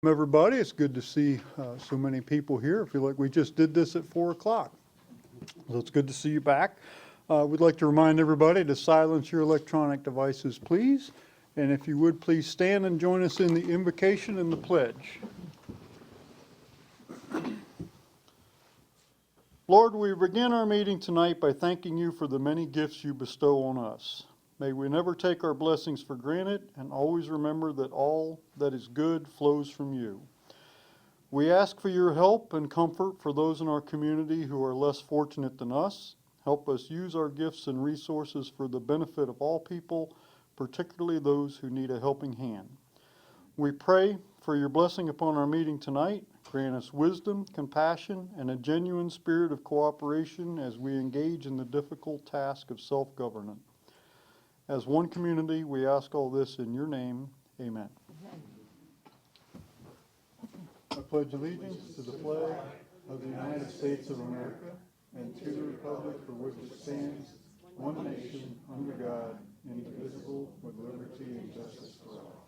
Everybody, it's good to see so many people here. I feel like we just did this at 4 o'clock. So it's good to see you back. We'd like to remind everybody to silence your electronic devices, please. And if you would, please stand and join us in the invocation and the pledge. Lord, we begin our meeting tonight by thanking you for the many gifts you bestow on us. May we never take our blessings for granted and always remember that all that is good flows from you. We ask for your help and comfort for those in our community who are less fortunate than us. Help us use our gifts and resources for the benefit of all people, particularly those who need a helping hand. We pray for your blessing upon our meeting tonight. Grant us wisdom, compassion, and a genuine spirit of cooperation as we engage in the difficult task of self-governance. As one community, we ask all this in your name. Amen. I pledge allegiance to the flag of the United States of America and to the republic for which it stands, one nation, under God, indivisible, with liberty and justice for all.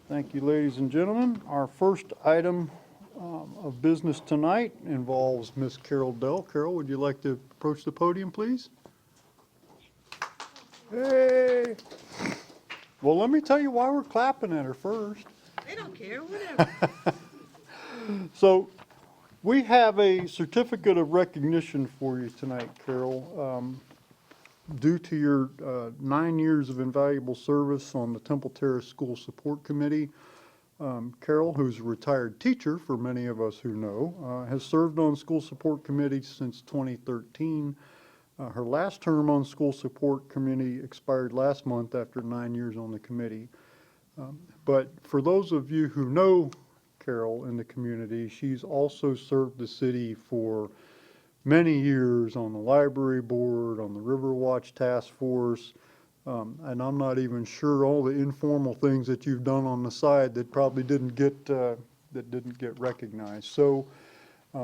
Thank you, ladies and gentlemen. Our first item of business tonight involves Miss Carol Dell. Carol, would you like to approach the podium, please? Hey! Well, let me tell you why we're clapping at her first. They don't care, whatever. So, we have a certificate of recognition for you tonight, Carol. Due to your 9 years of invaluable service on the Temple Terrace School Support Committee, Carol, who's a retired teacher for many of us who know, has served on school support committees since 2013. Her last term on school support committee expired last month after 9 years on the committee. But for those of you who know Carol in the community, she's also served the city for many years on the library board, on the River Watch Task Force, and I'm not even sure all the informal things that you've done on the side that probably didn't get recognized. So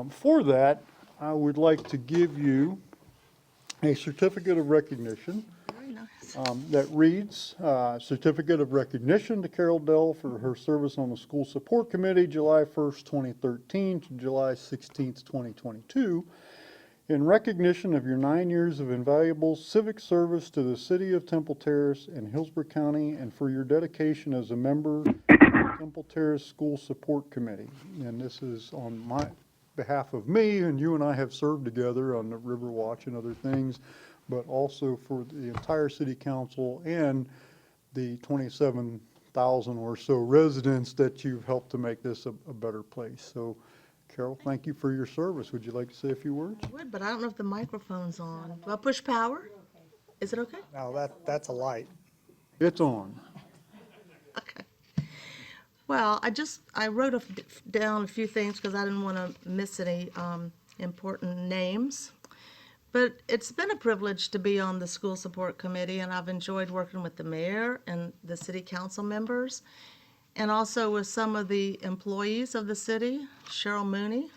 for that, I would like to give you a certificate of recognition. Very nice. That reads, Certificate of Recognition to Carol Dell for her service on the School Support Committee, July 1st, 2013 to July 16th, 2022. In recognition of your 9 years of invaluable civic service to the city of Temple Terrace and Hillsborough County, and for your dedication as a member of the Temple Terrace School Support Committee. And this is on my behalf of me, and you and I have served together on the River Watch and other things, but also for the entire city council and the 27,000 or so residents that you've helped to make this a better place. So, Carol, thank you for your service. Would you like to say a few words? I would, but I don't know if the microphone's on. Do I push power? Is it okay? No, that's a light. It's on. Okay. Well, I wrote down a few things because I didn't want to miss any important names. But it's been a privilege to be on the school support committee, and I've enjoyed working with the mayor and the city council members, and also with some of the employees of the city, Cheryl Mooney,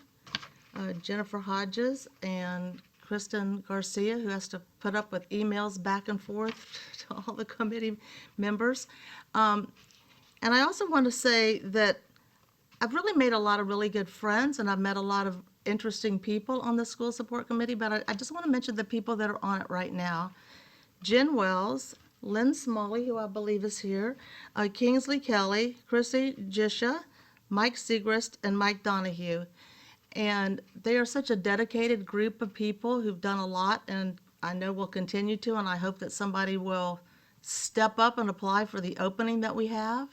Jennifer Hodges, and Kristen Garcia, who has to put up with emails back and forth to all the committee members. And I also want to say that I've really made a lot of really good friends, and I've met a lot of interesting people on the school support committee, but I just want to mention the people that are on it right now. Jen Wells, Lynn Smalley, who I believe is here, Kingsley Kelly, Chrissy Gisha, Mike Segrist, and Mike Donahue. And they are such a dedicated group of people who've done a lot, and I know will continue to, and I hope that somebody will step up and apply for the opening that we have.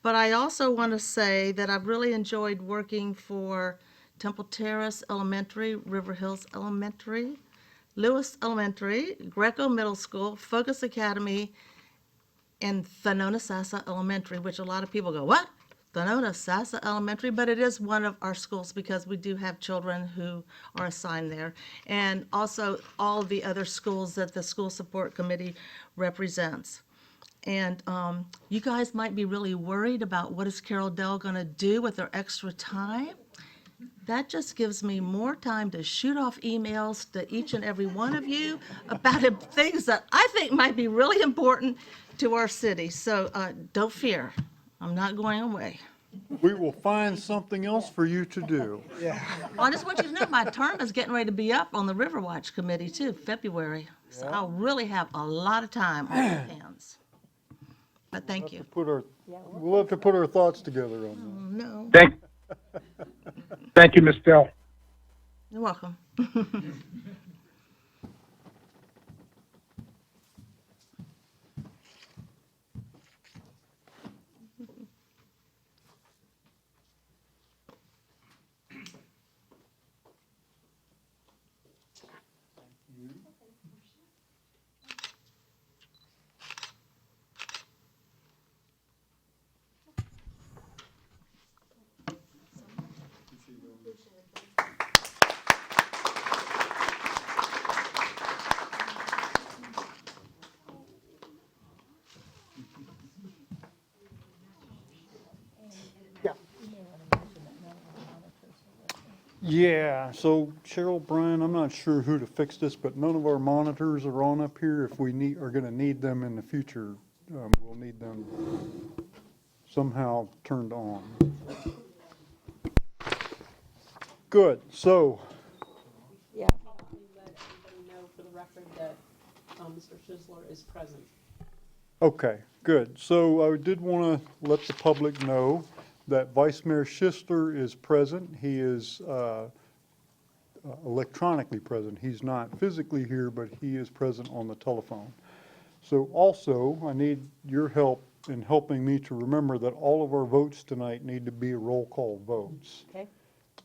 But I also want to say that I've really enjoyed working for Temple Terrace Elementary, River Hills Elementary, Lewis Elementary, Greco Middle School, Focus Academy, and Thanona Sassa Elementary, which a lot of people go, what? Thanona Sassa Elementary? But it is one of our schools because we do have children who are assigned there. And also all the other schools that the School Support Committee represents. And you guys might be really worried about what is Carol Dell going to do with her extra time. that just gives me more time to shoot off emails to each and every one of you about things that I think might be really important to our city. So don't fear, I'm not going away. We will find something else for you to do. Well, I just want you to know my term is getting ready to be up on the Riverwatch Committee too, February. So Yeah. I'll really have a lot of time on my hands. But thank you. We'll have to put our thoughts together on No, Thank you, Ms. Dell. you're welcome. Yeah, so Cheryl, Brian, I'm not sure who to fix this, but none of our monitors are on up here. If we are gonna need them in the future, we'll need them somehow turned on. Good, so, Yeah. Let everybody know for the record that Mr. Schisler is present. okay, good. So I did wanna let the public know that Vice Mayor Schistler is present. He is, electronically present. He's not physically here, but he is present on the telephone. So also, I need your help in helping me to remember that all of our votes tonight need to be roll call votes. Okay.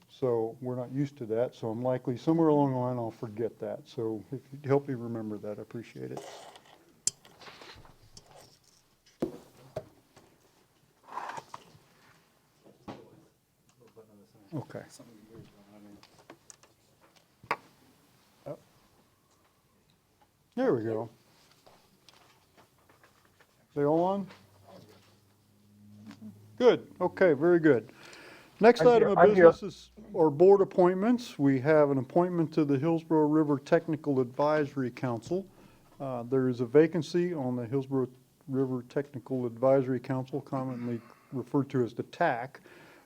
So we're not used to that, so I'm likely somewhere along the line I'll forget that. So if you'd help me remember that, I appreciate it. Okay. Oh. There we go. They all on? Good, okay, very good. Next item of I'm here. business is our board appointments. We have an appointment to the Hillsborough River Technical Advisory Council. There is a vacancy on the Hillsborough River Technical Advisory Council, commonly referred to as the TAC,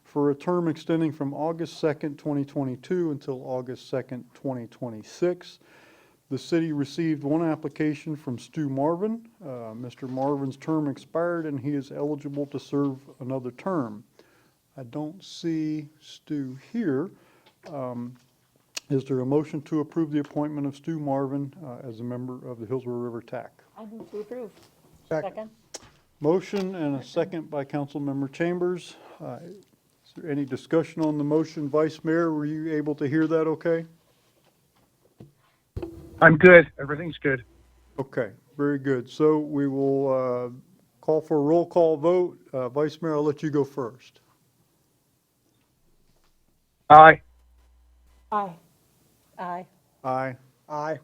for a term extending from August 2nd, 2022 until August 2nd, 2026. The city received one application from Stu Marvin. Mr. Marvin's term expired and he is eligible to serve another term. I don't see Stu here. Is there a motion to approve the appointment of Stu Marvin as a member of the Hillsborough River TAC? I move to approve. Second. Motion and a second by Councilmember Chambers. Is there any discussion on the motion? Vice Mayor, were you able to hear that okay? I'm good. Everything's good. Okay, very good. So we will call for a roll call vote. Vice Mayor, I'll let you go first. Aye. Aye. Aye. Aye. Aye.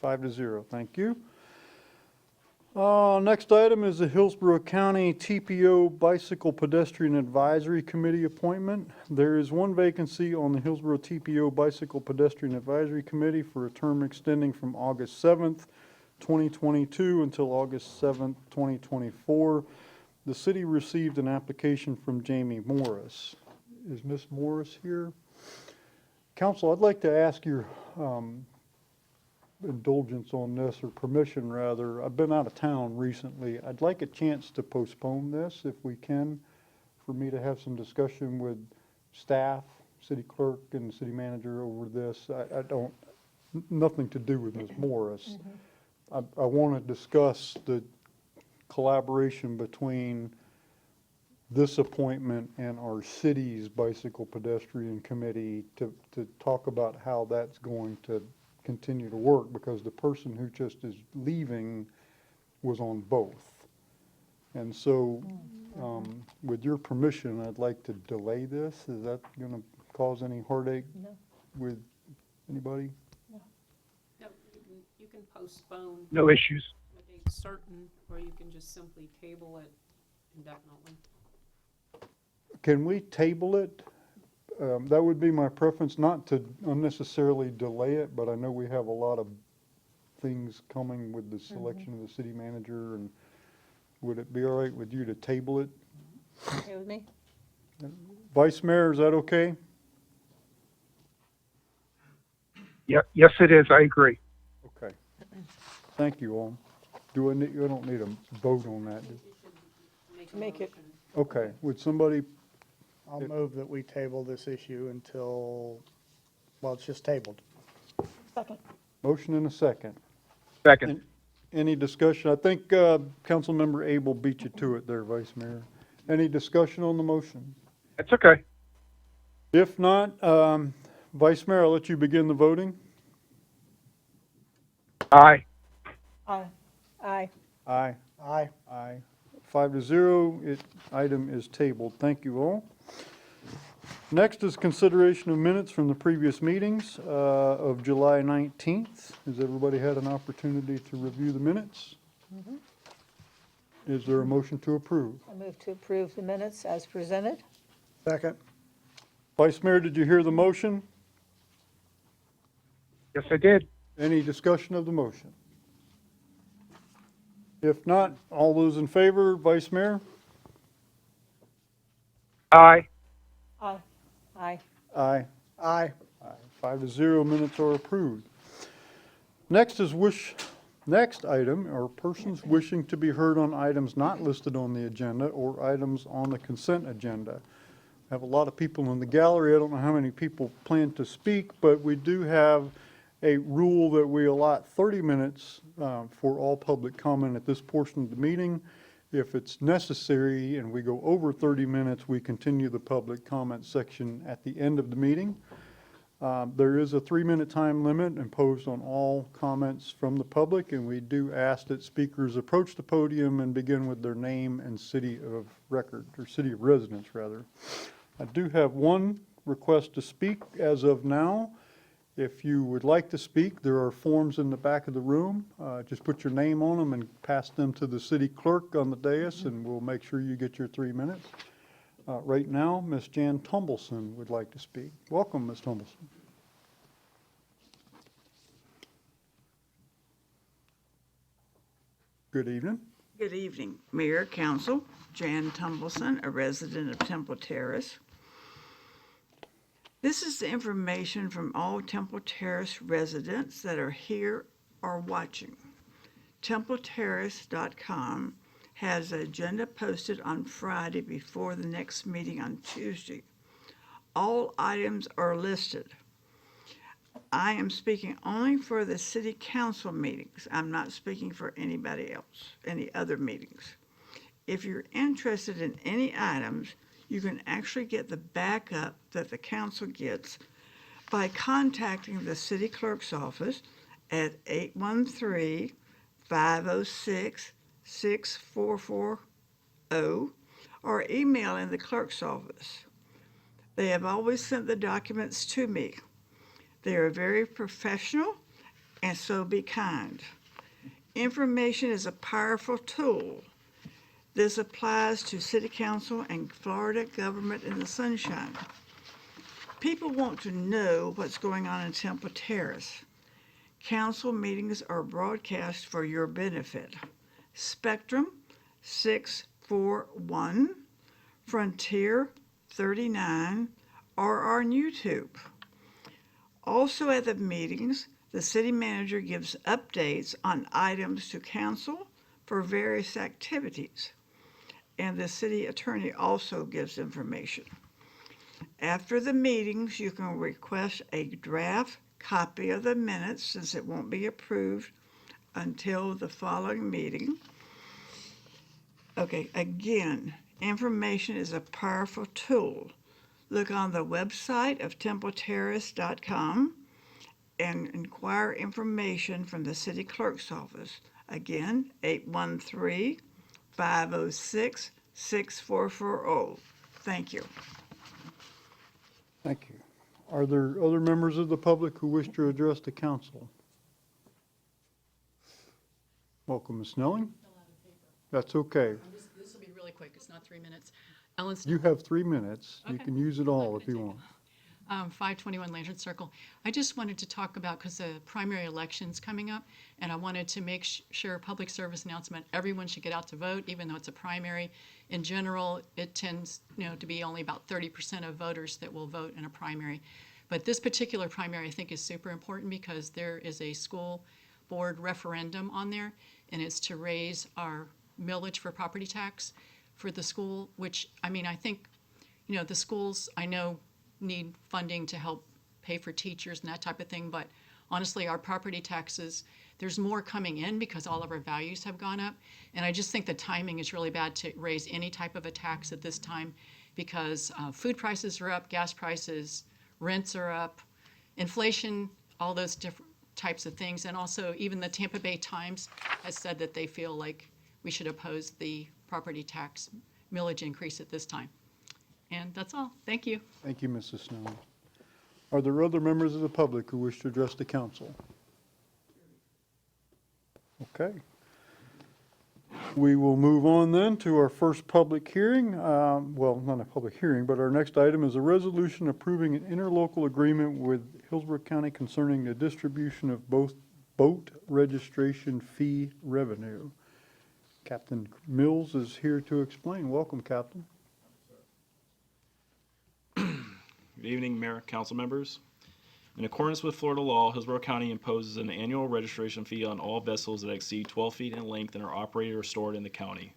5-0, thank you. Next item is the Hillsborough County TPO Bicycle Pedestrian Advisory Committee appointment. There is one vacancy on the Hillsborough TPO Bicycle Pedestrian Advisory Committee for a term extending from August 7th, 2022 until August 7th, 2024. The city received an application from Jamie Morris. Is Ms. Morris here? Council, I'd like to ask your indulgence on this, or permission rather. I've been out of town recently. I'd like a chance to postpone this if we can, for me to have some discussion with staff, city clerk and city manager over this. I don't, nothing to do with Ms. Morris. I want to discuss the collaboration between this appointment and our city's bicycle pedestrian committee to talk about how that's going to continue to work, because the person who just is leaving was on both. And so, with your permission, I'd like to delay this. Is that gonna cause any heartache No. with anybody? No, you can postpone No issues. a date certain, or you can just simply table it indefinitely. Can we table it That would be my preference, not to unnecessarily delay it, but I know we have a lot of things coming with the selection of the city manager, and would it be all right with you to table it? Okay with me? Vice Mayor, is that okay? Yes, it is. I agree. Okay. Thank you all. I don't need a vote on that. Make it, Okay, would somebody, I'll move that we table this issue until, well, it's just tabled. second. motion and a second. Second. Any discussion? I think Councilmember Abel beat you to it there, Vice Mayor. Any discussion on the motion? That's okay. If not, Vice Mayor, I'll let you begin the voting. Aye. Aye. Aye. Aye. Aye. Aye. 5-0, item is tabled. Thank you all. Next is consideration of minutes from the previous meetings of July 19th. Has everybody had an opportunity to review the minutes? Is there a motion to approve? I move to approve the minutes as presented. Second. Vice Mayor, did you hear the motion? Yes, I did. Any discussion of the motion? If not, all those in favor, Vice Mayor? Aye. Aye. Aye. Aye. Aye. 5-0, minutes are approved. Next item are persons wishing to be heard on items not listed on the agenda or items on the consent agenda. I have a lot of people in the gallery. I don't know how many people plan to speak, but we do have a rule that we allot 30 minutes for all public comment at this portion of the meeting. If it's necessary and we go over 30 minutes, we continue the public comment section at the end of the meeting. There is a 3-minute time limit imposed on all comments from the public, and we do ask that speakers approach the podium and begin with their name and city of record, or city of residence, rather. I do have one request to speak as of now. If you would like to speak, there are forms in the back of the room. Just put your name on them and pass them to the city clerk on the dais, and we'll make sure you get your 3 minutes. Right now, Ms. Jan Tumbleson would like to speak. Welcome, Ms. Tumbleson. Good evening. Good evening, Mayor, Council. Jan Tumbleson, a resident of Temple Terrace. This is the information from all Temple Terrace residents that are here or watching. TempleTerrace.com has an agenda posted on Friday before the next meeting on Tuesday. All items are listed. I am speaking only for the city council meetings. I'm not speaking for anybody else, any other meetings. If you're interested in any items, you can actually get the backup that the council gets by contacting the city clerk's office at 813-506-6440 or emailing the clerk's office. They have always sent the documents to me. They are very professional, and so be kind. Information is a powerful tool. This applies to City Council and Florida government in the sunshine. People want to know what's going on in Temple Terrace. Council meetings are broadcast for your benefit. Spectrum 641, Frontier 39, or on YouTube. Also at the meetings, the city manager gives updates on items to council for various activities, and the city attorney also gives information. After the meetings, you can request a draft copy of the minutes, since it won't be approved until the following meeting. Okay, again, information is a powerful tool. Look on the website of TempleTerrace.com and inquire information from the city clerk's office. Again, 813-506-6440. Thank you. Thank you. Are there other members of the public who wish to address the council? Welcome, Ms. Snelling. That's okay. This will be really quick. It's not 3 minutes. Ellen, You have 3 minutes. You Okay. can use it all if you want. 521 Lantern Circle. I just wanted to talk about, because the primary election's coming up, and I wanted to make sure, public service announcement, everyone should get out to vote, even though it's a primary. In general, it tends, to be only about 30% of voters that will vote in a primary. But this particular primary, I think, is super important because there is a school board referendum on there, and it's to raise our millage for property tax for the school, which, I think, the schools, I know, need funding to help pay for teachers and that type of thing, but honestly, our property taxes, there's more coming in because all of our values have gone up, and I just think the timing is really bad to raise any type of a tax at this time because food prices are up, gas prices, rents are up, inflation, all those different types of things, and also even the Tampa Bay Times has said that they feel like we should oppose the property tax millage increase at this time. And that's all. Thank you. Thank you, Mrs. Snow. Are there other members of the public who wish to address the council? Okay. We will move on then to our first public hearing. Well, not a public hearing, but our next item is a resolution approving an interlocal agreement with Hillsborough County concerning the distribution of both boat registration fee revenue. Captain Mills is here to explain. Welcome, Captain. Good evening, Mayor, council members. In accordance with Florida law, Hillsborough County imposes an annual registration fee on all vessels that exceed 12 feet in length and are operated or stored in the county.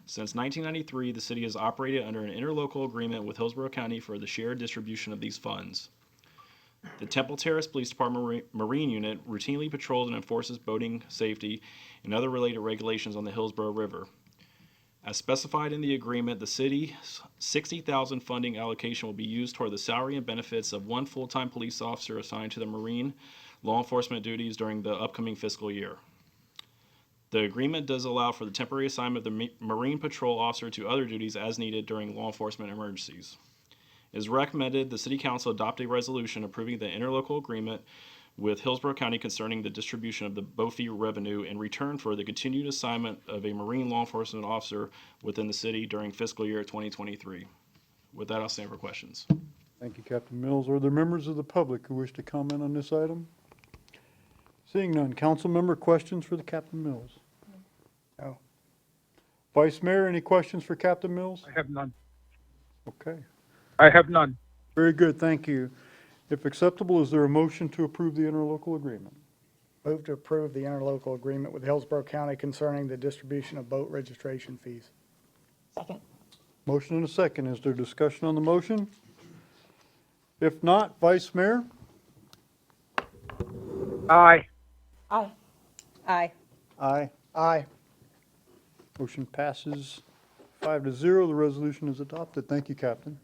Since 1993, the city has operated under an interlocal agreement with Hillsborough County for the shared distribution of these funds. The Terrace Police Department Marine Unit routinely patrols and enforces boating safety and other related regulations on the Hillsborough River. As specified in the agreement, the city's $60,000 funding allocation will be used toward the salary and benefits of one full-time police officer assigned to the marine law enforcement duties during the upcoming fiscal year. The agreement does allow for the temporary assignment of the marine patrol officer to other duties as needed during law enforcement emergencies. It is recommended the City Council adopt a resolution approving the interlocal agreement with Hillsborough County concerning the distribution of the boat fee revenue in return for the continued assignment of a marine law enforcement officer within the city during fiscal year 2023. With that, I'll stand for questions. Thank you, Captain Mills. Are there members of the public who wish to comment on this item? Seeing none. Council member questions for the Captain Mills? No. Vice Mayor, any questions for Captain Mills? I have none. Okay. I have none. Very good, thank you. If acceptable, is there a motion to approve the interlocal agreement? Move to approve the interlocal agreement with Hillsborough County concerning the distribution of boat registration fees. Second. Motion and a second. Is there discussion on the motion? If not, Vice Mayor? Aye. Aye. Aye. Aye. Aye. Motion passes 5-0. The resolution is adopted. Thank you, Captain.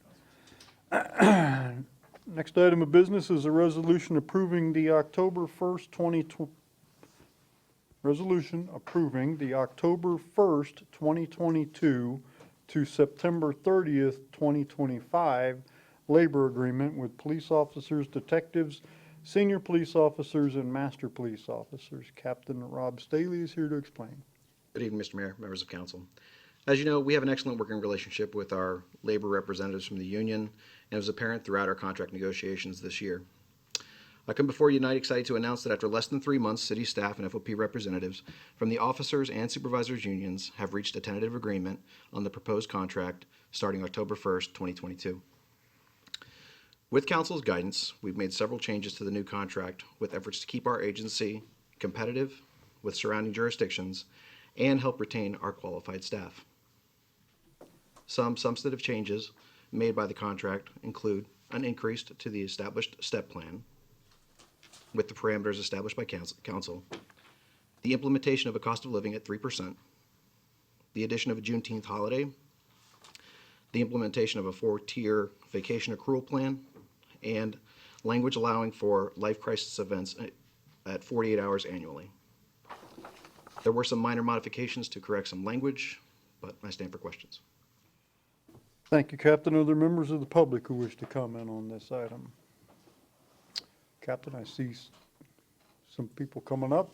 Next item of business is a resolution approving the October 1st, 2022 to September 30th, 2025 labor agreement with police officers, detectives, senior police officers, and master police officers. Captain Rob Staley is here to explain. Good evening, Mr. Mayor, members of council. As you know, we have an excellent working relationship with our labor representatives from the union, and it was apparent throughout our contract negotiations this year. I come before you tonight excited to announce that after less than 3 months, city staff and FOP representatives from the officers and supervisors unions have reached a tentative agreement on the proposed contract starting October 1st, 2022. With council's guidance, we've made several changes to the new contract with efforts to keep our agency competitive with surrounding jurisdictions and help retain our qualified staff. Some substantive changes made by the contract include an increase to the established step plan with the parameters established by council, the implementation of a cost of living at 3%, the addition of a Juneteenth holiday, the implementation of a 4-tier vacation accrual plan, and language allowing for life crisis events at 48 hours annually. There were some minor modifications to correct some language, but I stand for questions. Thank you, Captain. Are there members of the public who wish to comment on this item? Captain, I see some people coming up.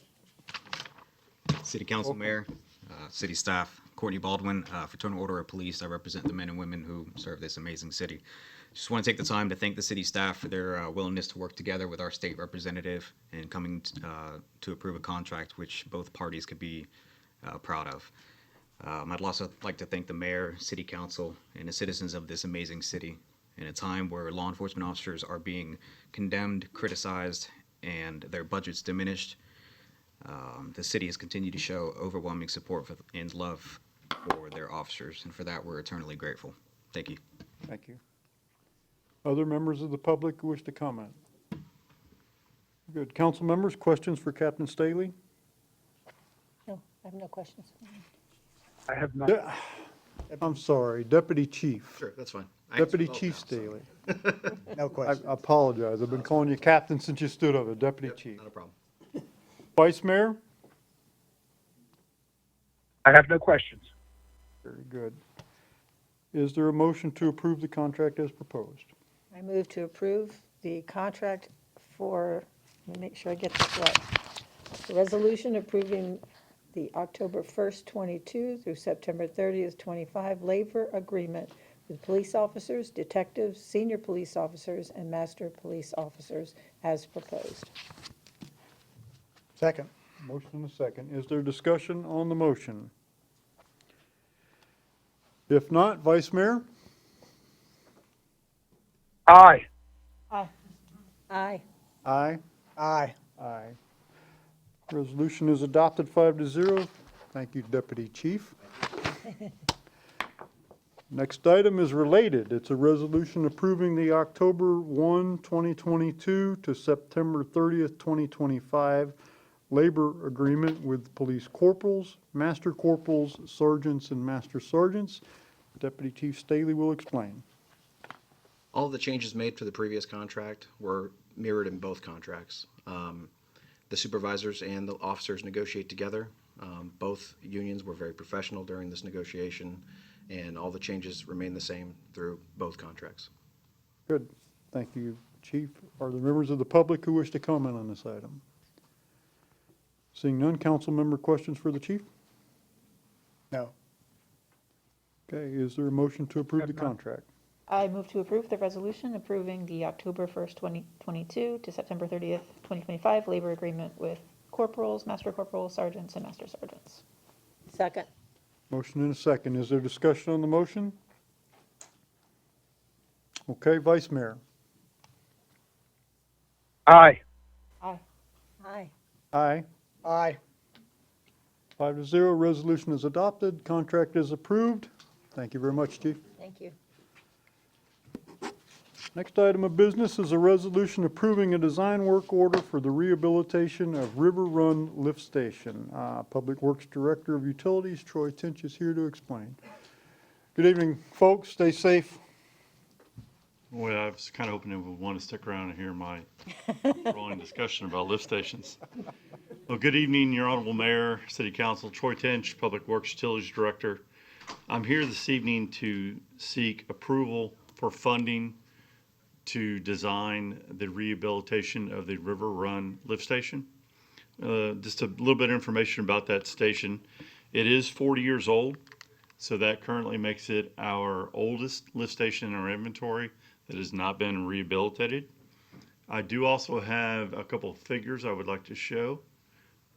City Council, Mayor, city staff, Courtney Baldwin, Fraternal Order of Police. I represent the men and women who serve this amazing city. Just want to take the time to thank the city staff for their willingness to work together with our state representative and coming to approve a contract which both parties could be proud of. I'd also like to thank the mayor, city council, and the citizens of this amazing city. In a time where law enforcement officers are being condemned, criticized, and their budgets diminished, the city has continued to show overwhelming support and love for their officers, and for that we're eternally grateful. Thank you. Thank you. Other members of the public who wish to comment? Good. Council members, questions for Captain Staley? No, I have no questions. I have none. I'm sorry, Deputy Chief. Sure, that's fine. I Deputy answered Chief both now, so Staley. No I question. apologize. I've been calling you Captain since you stood up, Deputy Chief. Not a problem. Vice Mayor? I have no questions. Very good. Is there a motion to approve the contract as proposed? I move to approve the contract for, let me make sure I get this right. The resolution approving the October 1st, 22 through September 30th, 25 labor agreement with police officers, detectives, senior police officers, and master police officers as proposed. Second. Motion and a second. Is there discussion on the motion? If not, Vice Mayor? Aye. Aye. Aye. Aye. Aye. Aye. Resolution is adopted 5-0. Thank you, Deputy Chief. Next item is related. It's a resolution approving the October 1, 2022 to September 30th, 2025 labor agreement with police corporals, master corporals, sergeants, and master sergeants. Deputy Chief Staley will explain. All of the changes made to the previous contract were mirrored in both contracts. The supervisors and the officers negotiate together. Both unions were very professional during this negotiation, and all the changes remain the same through both contracts. Good. Thank you, Chief. Are there members of the public who wish to comment on this item? Seeing none, council member questions for the chief? No. Okay, is there a motion to approve the contract? I move to approve the resolution approving the October 1st, 2022 to September 30th, 2025 labor agreement with corporals, master corporals, sergeants, and master sergeants. Second. Motion and a second. Is there discussion on the motion? Okay, Vice Mayor. Aye. Aye. Aye. Aye. Aye. 5-0, resolution is adopted, contract is approved. Thank you very much, Chief. Thank you. Next item of business is a resolution approving a design work order for the rehabilitation of River Run Lift Station. Public Works Director of Utilities, Troy Tinch, is here to explain. Good evening, folks. Stay safe. Well, I was kind of hoping it would want to stick around and hear my rolling discussion about lift stations. Well, good evening, Your Honorable Mayor, City Council, Troy Tinch, Public Works Utilities Director. I'm here this evening to seek approval for funding to design the rehabilitation of the River Run Lift Station. Just a little bit of information about that station. It is 40 years old, so that currently makes it our oldest lift station in our inventory that has not been rehabilitated. I do also have a couple of figures I would like to show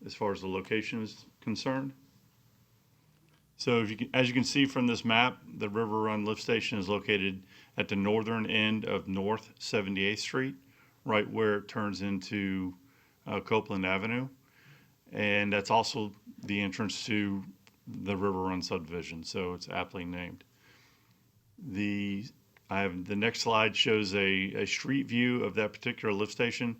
as far as the location is concerned. So if you can, as you can see from this map, the River Run Lift Station is located at the northern end of North 78th Street, right where it turns into Copeland Avenue. And that's also the entrance to the River Run subdivision, so it's aptly named. The next slide shows a street view of that particular lift station.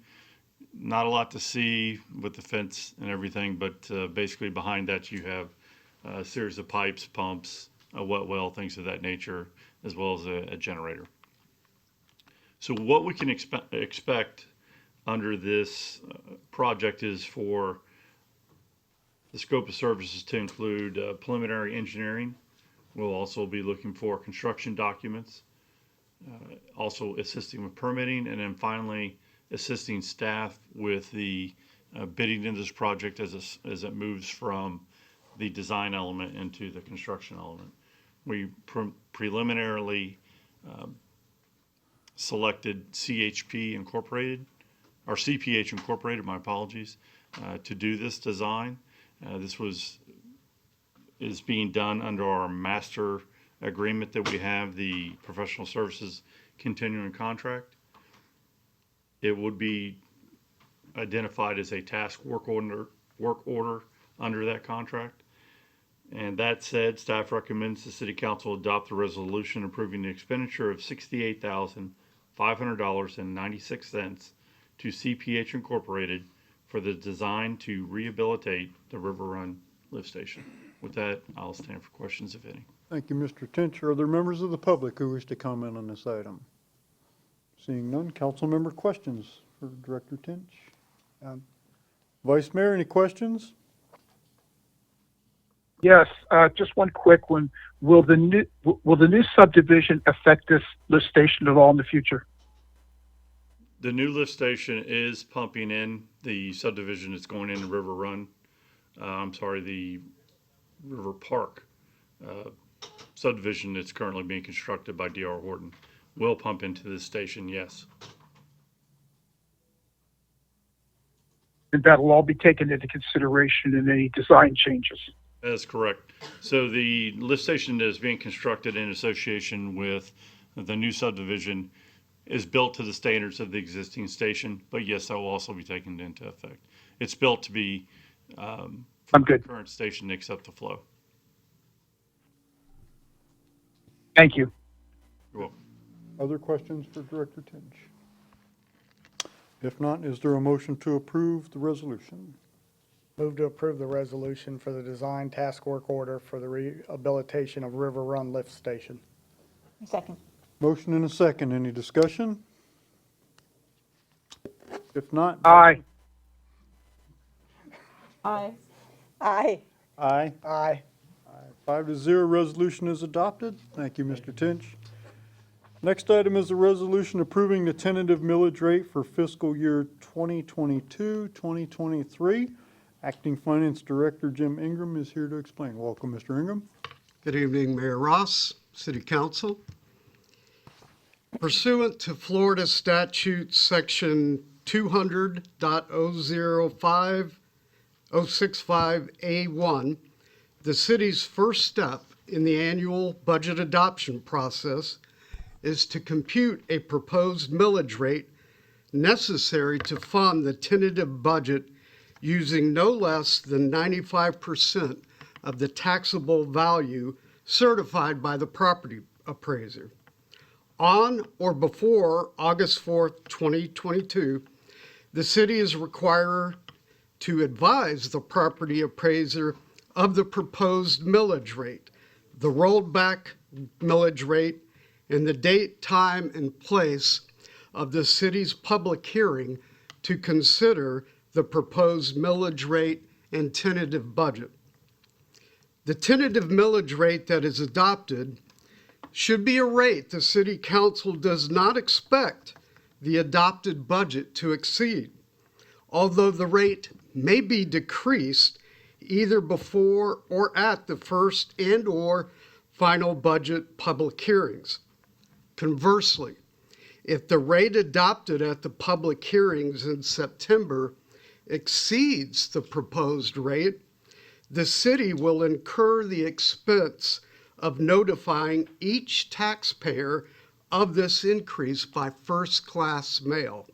Not a lot to see with the fence and everything, but basically behind that you have a series of pipes, pumps, a wet well, things of that nature, as well as a generator. So what we can expect under this project is for the scope of services to include preliminary engineering. We'll also be looking for construction documents, also assisting with permitting, and then finally assisting staff with the bidding into this project as it moves from the design element into the construction element. We preliminarily selected CHP Incorporated, or CPH Incorporated, my apologies, to do this design. This is being done under our master agreement that we have, the professional services continuing contract. It would be identified as a task work order under that contract. And that said, staff recommends the City Council adopt the resolution approving the expenditure of $68,500.96 to CPH Incorporated for the design to rehabilitate the River Run lift station. With that, I'll stand for questions, if any. Thank you, Mr. Tinch. Are there members of the public who wish to comment on this item? Seeing none, council member questions for Director Tinch? Vice Mayor, any questions? Yes, just one quick one. Will the new subdivision affect this lift station at all in the future? The new lift station is pumping in the subdivision that's going into River Run. The River Park subdivision that's currently being constructed by D.R. Horton will pump into this station, yes. And that'll all be taken into consideration in any design changes. That is correct. So the lift station that is being constructed in association with the new subdivision is built to the standards of the existing station, but yes, that will also be taken into effect. It's built to be I'm good. the current station to accept the flow. Thank you. You're welcome. Other questions for Director Tinch? If not, is there a motion to approve the resolution? Move to approve the resolution for the design task work order for the rehabilitation of River Run Lift Station. Second. Motion and a second. Any discussion? If not? Aye. Aye. Aye. Aye. Aye. 5-0, resolution is adopted. Thank you, Mr. Tinch. Next item is a resolution approving the tentative millage rate for fiscal year 2022-2023. Acting Finance Director Jim Ingram is here to explain. Welcome, Mr. Ingram. Good evening, Mayor Ross, City Council. Pursuant to Florida Statute Section 200.065A1, the city's first step in the annual budget adoption process is to compute a proposed millage rate necessary to fund the tentative budget using no less than 95% of the taxable value certified by the property appraiser. On or before August 4th, 2022, the city is required to advise the property appraiser of the proposed millage rate, the rolled back millage rate, and the date, time, and place of the city's public hearing to consider the proposed millage rate and tentative budget. The tentative millage rate that is adopted should be a rate the City Council does not expect the adopted budget to exceed, although the rate may be decreased either before or at the first and/or final budget public hearings. Conversely, if the rate adopted at the public hearings in September exceeds the proposed rate, the city will incur the expense of notifying each taxpayer of this increase by first-class mail.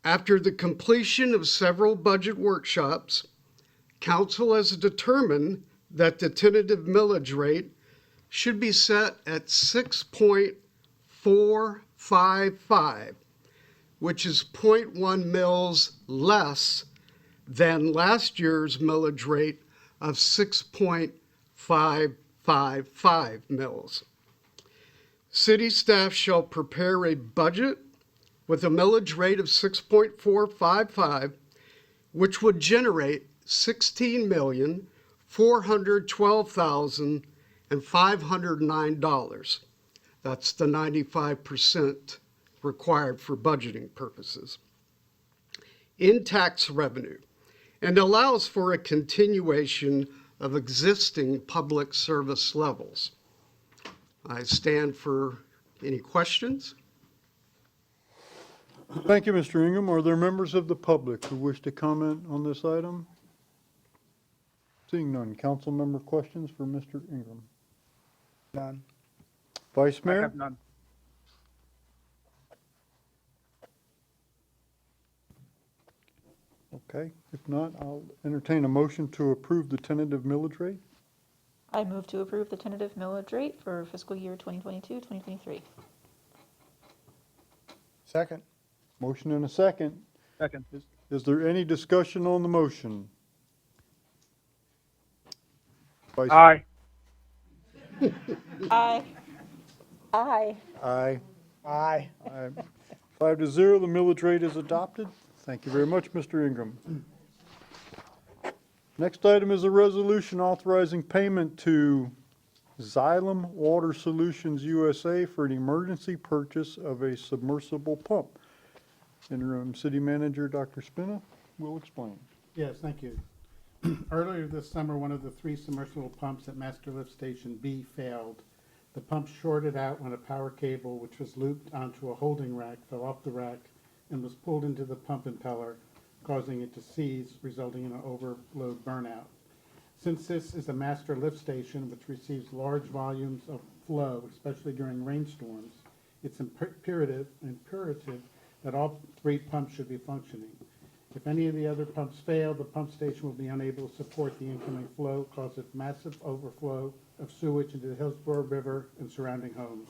After the completion of several budget workshops, Council has determined that the tentative millage rate should be set at 6.455, which is 0.1 mils less than last year's millage rate of 6.555 mils. City staff shall prepare a budget with a millage rate of 6.455, which would generate $16,412,509. That's the 95% required for budgeting purposes in tax revenue, and allows for a continuation of existing public service levels. I stand for any questions. Thank you, Mr. Ingram. Are there members of the public who wish to comment on this item? Seeing none, council member questions for Mr. Ingram? None. Vice I Mayor? have none. Okay, if not, I'll entertain a motion to approve the tentative millage rate. I move to approve the tentative millage rate for fiscal year 2022, 2023. Second. Motion and a second. Second. Is there any discussion on the motion? Vice- Aye. Aye. Aye. Aye. Aye. Aye. 5-0, the millage rate is adopted. Thank you very much, Mr. Ingram. Next item is a resolution authorizing payment to Xylem Water Solutions USA for an emergency purchase of a submersible pump. Interim City Manager, Dr. Spina, will explain. Yes, thank you. Earlier this summer, one of the 3 submersible pumps at Master Lift Station B failed. The pump shorted out when a power cable, which was looped onto a holding rack, fell off the rack and was pulled into the pump impeller, causing it to seize, resulting in an overload burnout. Since this is a master lift station which receives large volumes of flow, especially during rainstorms, it's imperative that all 3 pumps should be functioning. If any of the other pumps fail, the pump station will be unable to support the incoming flow, causing massive overflow of sewage into the Hillsborough River and surrounding homes.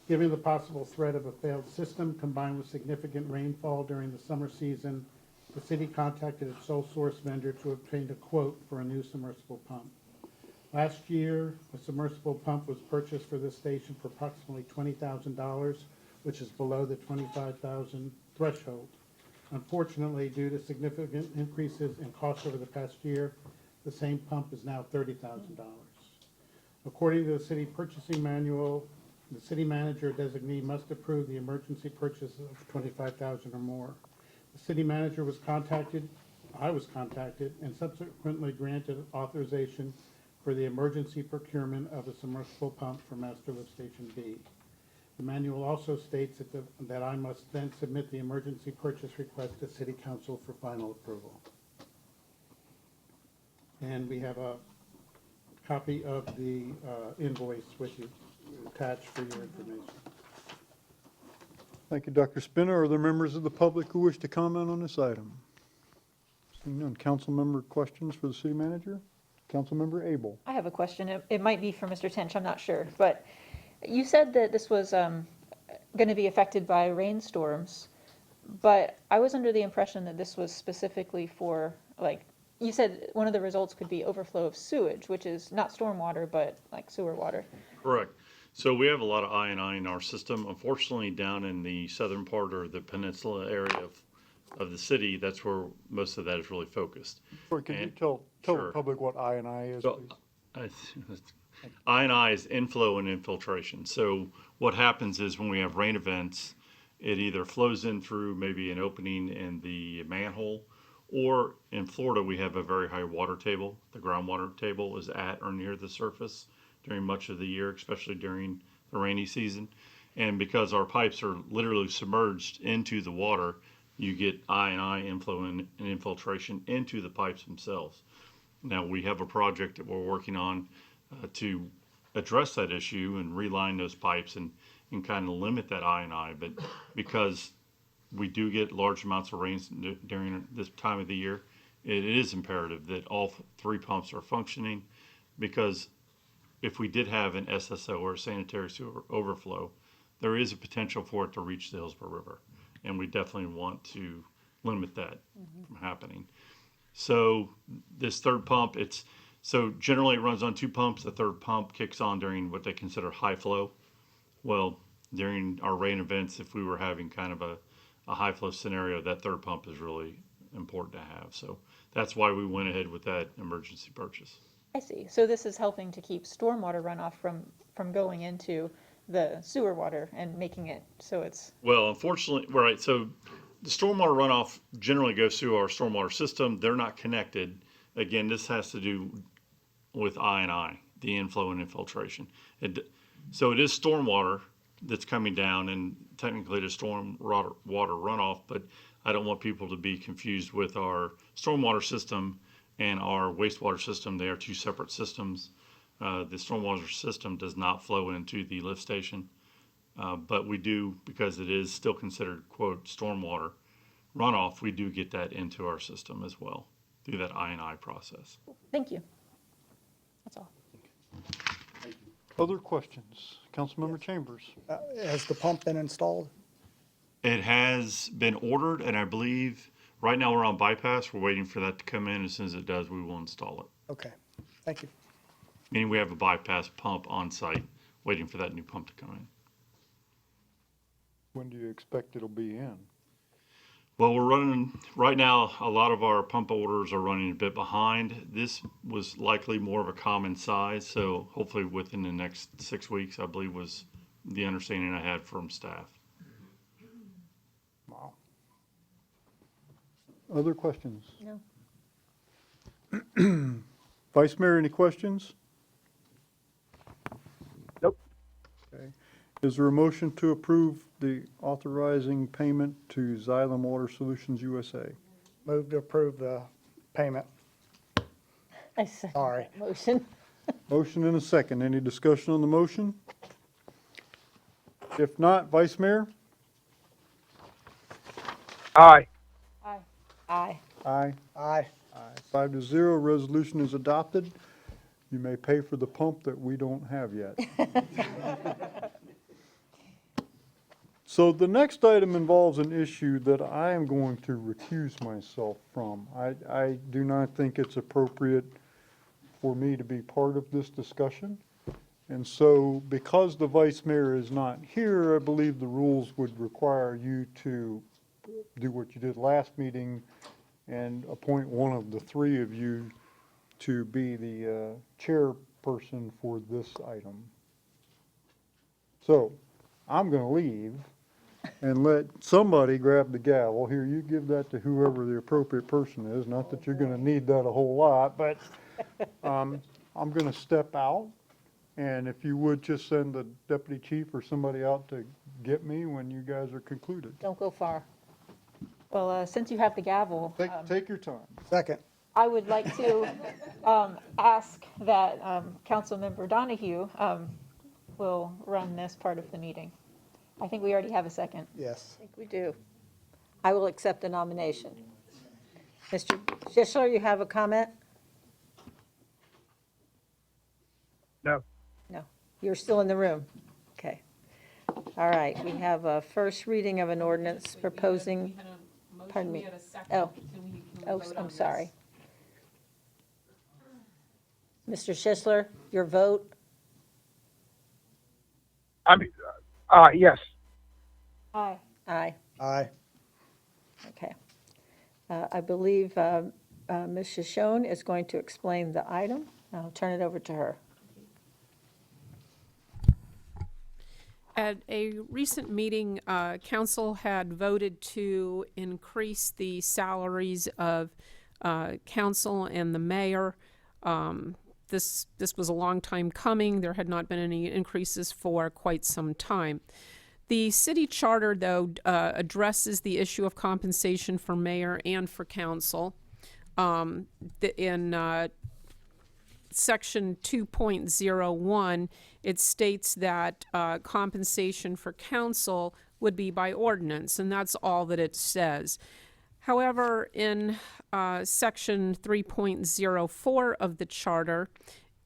Given the possible threat of a failed system combined with significant rainfall during the summer season, the city contacted its sole source vendor to obtain a quote for a new submersible pump. Last year, a submersible pump was purchased for this station for approximately $20,000, which is below the $25,000 threshold. Unfortunately, due to significant increases in costs over the past year, the same pump is now $30,000. According to the city purchasing manual, the city manager designee must approve the emergency purchase of $25,000 or more. The city manager was contacted, I was contacted, and subsequently granted authorization for the emergency procurement of a submersible pump for Master Lift Station B. The manual also states that I must then submit the emergency purchase request to City Council for final approval. And we have a copy of the invoice with you attached for your information. Thank you, Dr. Spina. Are there members of the public who wish to comment on this item? Seeing none, council member questions for the city manager? Councilmember Abel. I have a question. It might be for Mr. Tench, I'm not sure. But you said that this was going to be affected by rainstorms, but I was under the impression that this was specifically for, like, you said one of the results could be overflow of sewage, which is not stormwater, but like sewer water. Correct. So we have a lot of I&I in our system. Unfortunately, down in the southern part or the peninsula area of the city, that's where most of that is really focused. Or can you And- tell the Sure. public what I&I is, So, please? I&I is inflow and infiltration. So what happens is when we have rain events, it either flows in through maybe an opening in the manhole, or in Florida, we have a very high water table. The groundwater table is at or near the surface during much of the year, especially during the rainy season. And because our pipes are literally submerged into the water, you get I&I inflow and infiltration into the pipes themselves. Now, we have a project that we're working on to address that issue and reline those pipes and kind of limit that I&I. But because we do get large amounts of rains during this time of the year, it is imperative that all 3 pumps are functioning, because if we did have an SSO or a sanitary sewer overflow, there is a potential for it to reach the Hillsborough River. And we definitely want to limit that from happening. So this 3rd pump, so generally it runs on 2 pumps. The 3rd pump kicks on during what they consider high flow. Well, during our rain events, if we were having kind of a high flow scenario, that 3rd pump is really important to have. So that's why we went ahead with that emergency purchase. I see. So this is helping to keep stormwater runoff from going into the sewer water and making it so it's... Well, unfortunately, right, so the stormwater runoff generally goes through our stormwater system. They're not connected. Again, this has to do with I&I, the inflow and infiltration. So it is stormwater that's coming down, and technically to storm water runoff, but I don't want people to be confused with our stormwater system and our wastewater system. They are two separate systems. The stormwater system does not flow into the lift station, but we do, because it is still considered, quote, stormwater runoff, we do get that into our system as well through that I&I process. Thank you. That's all. Other questions? Councilmember Chambers? Has the pump been installed? It has been ordered, and I believe right now we're on bypass. We're waiting for that to come in. As soon as it does, we will install it. Okay, thank you. Meaning we have a bypass pump on site, waiting for that new pump to come in. When do you expect it'll be in? Well, we're running, right now, a lot of our pump orders are running a bit behind. This was likely more of a common size, so hopefully within the next 6 weeks, I believe was the understanding I had from staff. Wow. Other questions? No. Vice Mayor, any questions? Nope. Okay. Is there a motion to approve the authorizing payment to Xylem Water Solutions USA? Move to approve the payment. I second Sorry. that motion. Motion and a second. Any discussion on the motion? If not, Vice Mayor? Aye. Aye. Aye. Aye. Aye. Aye. 5-0, resolution is adopted. You may pay for the pump that we don't have yet. So the next item involves an issue that I am going to recuse myself from. I do not think it's appropriate for me to be part of this discussion. And so because the vice mayor is not here, I believe the rules would require you to do what you did last meeting and appoint one of the three of you to be the chairperson for this item. So I'm going to leave and let somebody grab the gavel. Here, you give that to whoever the appropriate person is. Not that you're going to need that a whole lot, but I'm going to step out. And if you would just send the deputy chief or somebody out to get me when you guys are concluded. Don't go far. Well, since you have the gavel, Take your time. Second. I would like to ask that Councilmember Donahue will run this part of the meeting. I think we already have a second. Yes. I think we do. I will accept the nomination. Mr. Schischler, you have a comment? No. No. You're still in the room? Okay. All right, we have a first reading of an ordinance proposing, pardon me. Oh, I'm sorry. Mr. Schischler, your vote? Yes. Aye. Aye. Aye. Okay. I believe Ms. Shoshone is going to explain the item. I'll turn it over to her. At a recent meeting, council had voted to increase the salaries of council and the mayor. This was a long time coming. There had not been any increases for quite some time. The city charter, though, addresses the issue of compensation for mayor and for council. In Section 2.01, it states that compensation for council would be by ordinance, and that's all that it says. However, in Section 3.04 of the charter,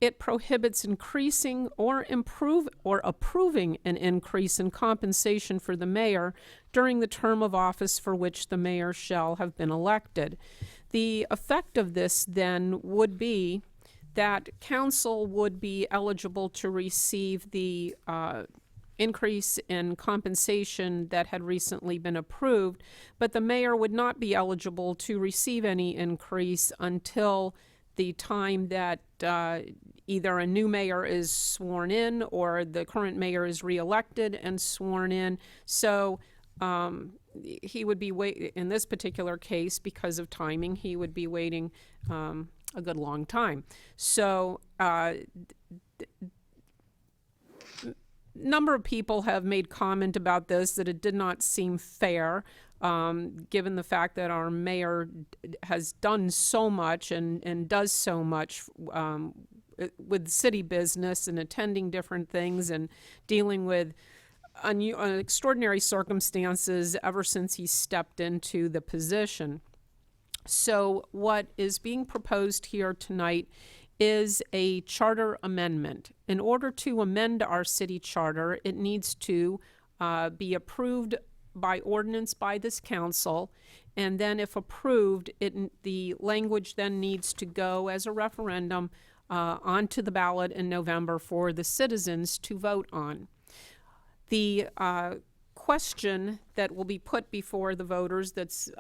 it prohibits increasing or approving an increase in compensation for the mayor during the term of office for which the mayor shall have been elected. The effect of this then would be that council would be eligible to receive the increase in compensation that had recently been approved, but the mayor would not be eligible to receive any increase until the time that either a new mayor is sworn in or the current mayor is reelected and sworn in. So he would be in this particular case, because of timing, he would be waiting a good long time. So number of people have made comment about this, that it did not seem fair, given the fact that our mayor has done so much and does so much with city business and attending different things and dealing with extraordinary circumstances ever since he stepped into the position. So what is being proposed here tonight is a charter amendment. In order to amend our city charter, it needs to be approved by ordinance by this council, and then if approved, the language then needs to go as a referendum onto the ballot in November for the citizens to vote on. The question that will be put before the voters that's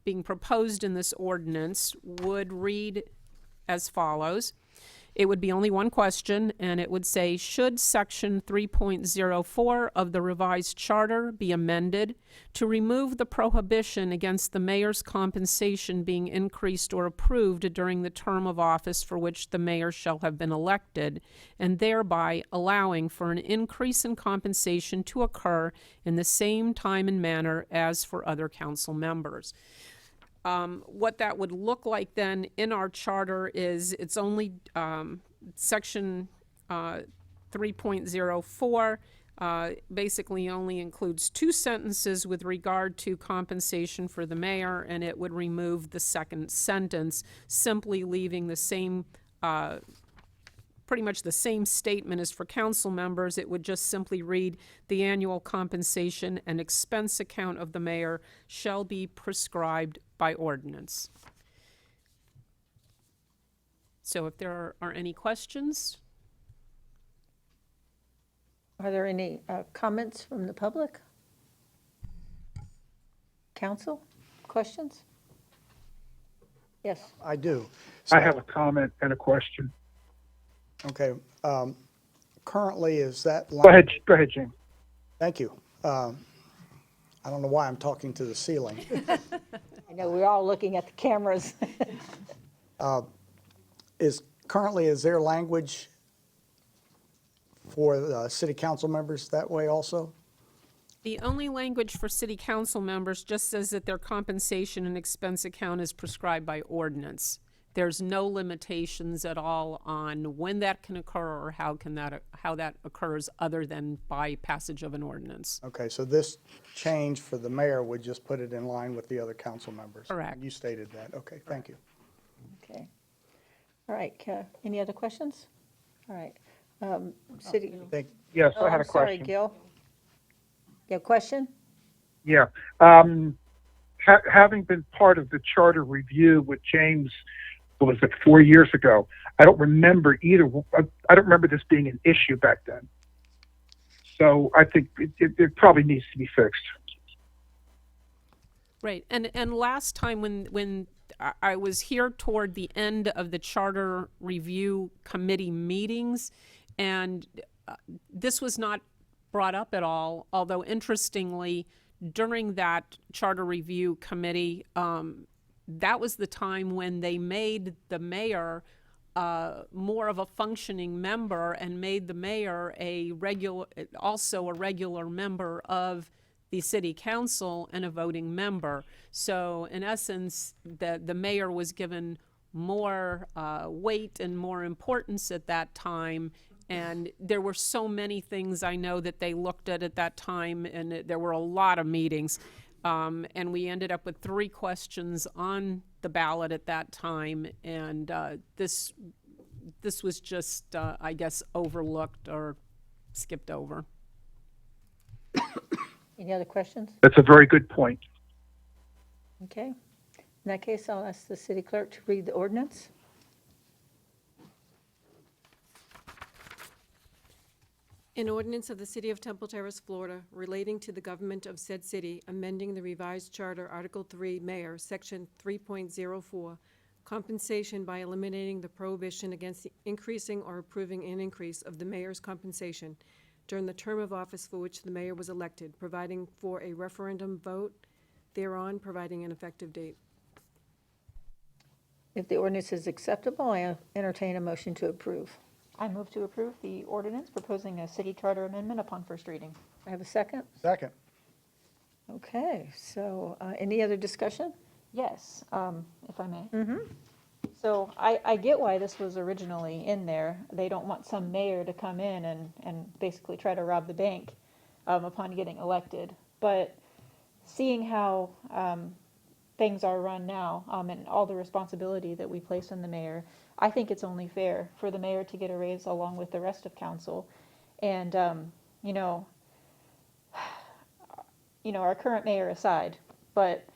being proposed in this ordinance would read as follows. It would be only one question, and it would say, should Section 3.04 of the revised charter be amended to remove the prohibition against the mayor's compensation being increased or approved during the term of office for which the mayor shall have been elected, and thereby allowing for an increase in compensation to occur in the same time and manner as for other council members? What that would look like then in our charter is it's only section 3.04 basically only includes 2 sentences with regard to compensation for the mayor, and it would remove the second sentence, simply leaving the same pretty much the same statement as for council members. It would just simply read, the annual compensation and expense account of the mayor shall be prescribed by ordinance. So if there are any questions? Are there any comments from the public? Council, questions? Yes. I do. I have a comment and a question. Okay. Currently, is that? Go ahead, James. Thank you. I don't know why I'm talking to the ceiling. I know we're all looking at the cameras. Is there language for city council members that way also? The only language for city council members just says that their compensation and expense account is prescribed by ordinance. There's no limitations at all on when that can occur or how that occurs other than by passage of an ordinance. Okay, so this change for the mayor would just put it in line with the other council members? Correct. You stated that. Okay, thank you. Okay. All right, any other questions? All right. City. Yes, Oh, I had I'm a sorry, question. Gil. You have a question? Yeah. Having been part of the charter review with James, was it 4 years ago? I don't remember this being an issue back then. So I think it probably needs to be fixed. Right, and last time when I was here toward the end of the Charter Review Committee meetings, and this was not brought up at all, although interestingly, during that Charter Review Committee, that was the time when they made the mayor more of a functioning member and made the mayor also a regular member of the city council and a voting member. So in essence, the mayor was given more weight and more importance at that time. And there were so many things I know that they looked at that time, and there were a lot of meetings. And we ended up with 3 questions on the ballot at that time, and this was just, I guess, overlooked or skipped over. Any other questions? That's a very good point. Okay. In that case, I'll ask the city clerk to read the ordinance. An ordinance of the City of Temple Terrace, Florida, relating to the government of said city, amending the revised charter, Article 3, Mayor, Section 3.04, compensation by eliminating the prohibition against increasing or approving an increase of the mayor's compensation during the term of office for which the mayor was elected, providing for a referendum vote thereon, providing an effective date. If the ordinance is acceptable, I entertain a motion to approve. I move to approve the ordinance proposing a city charter amendment upon first reading. I have a second? Second. Okay, so any other discussion? Yes, if I may. Mm-hmm. So I get why this was originally in there. They don't want some mayor to come in and basically try to rob the bank upon getting elected. But seeing how things are run now and all the responsibility that we place on the mayor, I think it's only fair for the mayor to get a raise along with the rest of council. And, you know, our current mayor aside, but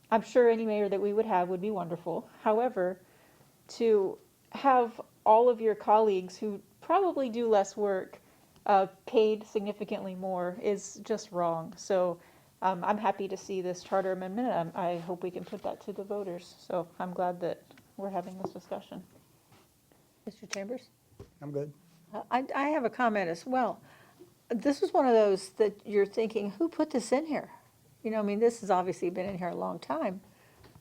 I'm sure any mayor that we would have would be wonderful. However, to have all of your colleagues who probably do less work paid significantly more is just wrong. So I'm happy to see this charter amendment. I hope we can put that to the voters. So I'm glad that we're having this discussion. Mr. Chambers? I'm good. I have a comment as well. This is one of those that you're thinking, who put this in here? You know, I mean, this has obviously been in here a long time.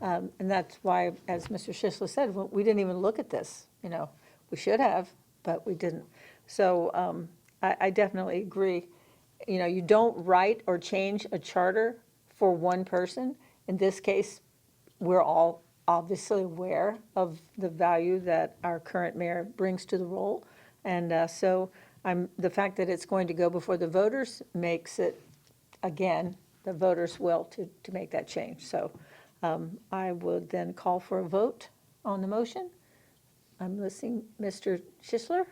And that's why, as Mr. Schisler said, we didn't even look at this. You know, we should have, but we didn't. So I definitely agree. You know, you don't write or change a charter for one person. In this case, we're all obviously aware of the value that our current mayor brings to the role. And so the fact that it's going to go before the voters makes it, again, the voters' will to make that change. So I would then call for a vote on the motion. I'm listening. Mr. Schisler?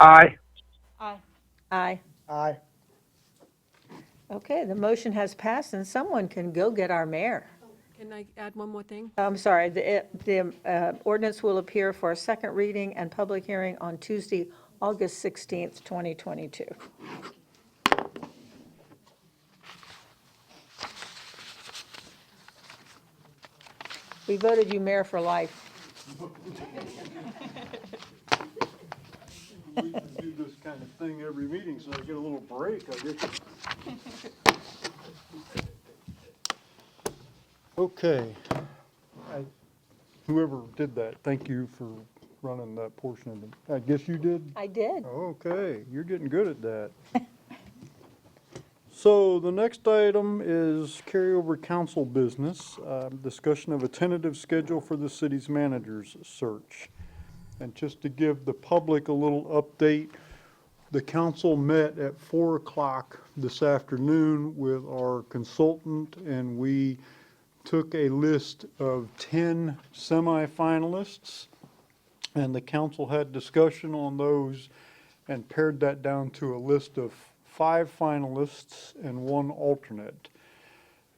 Aye. Aye. Aye. Aye. Okay, the motion has passed, and someone can go get our mayor. Can I add one more thing? I'm sorry, the ordinance will appear for a second reading and public hearing on Tuesday, August 16th, 2022. We voted you mayor for life. We can do this kind of thing every meeting, so I get a little break, I guess. Okay. Whoever did that, thank you for running that portion of it. I guess you did? I did. Okay, you're getting good at that. So the next item is carryover council business, discussion of a tentative schedule for the city's manager's search. And just to give the public a little update, the council met at 4 o'clock this afternoon with our consultant, and we took a list of 10 semifinalists, and the council had discussion on those and pared that down to a list of 5 finalists and 1 alternate.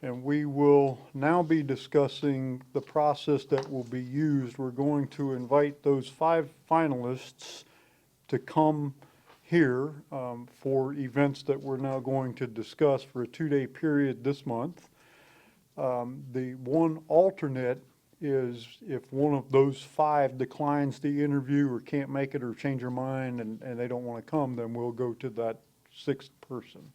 And we will now be discussing the process that will be used. We're going to invite those 5 finalists to come here for events that we're now going to discuss for a 2-day period this month. The 1 alternate is if one of those 5 declines the interview or can't make it or change their mind and they don't want to come, then we'll go to that 6th person.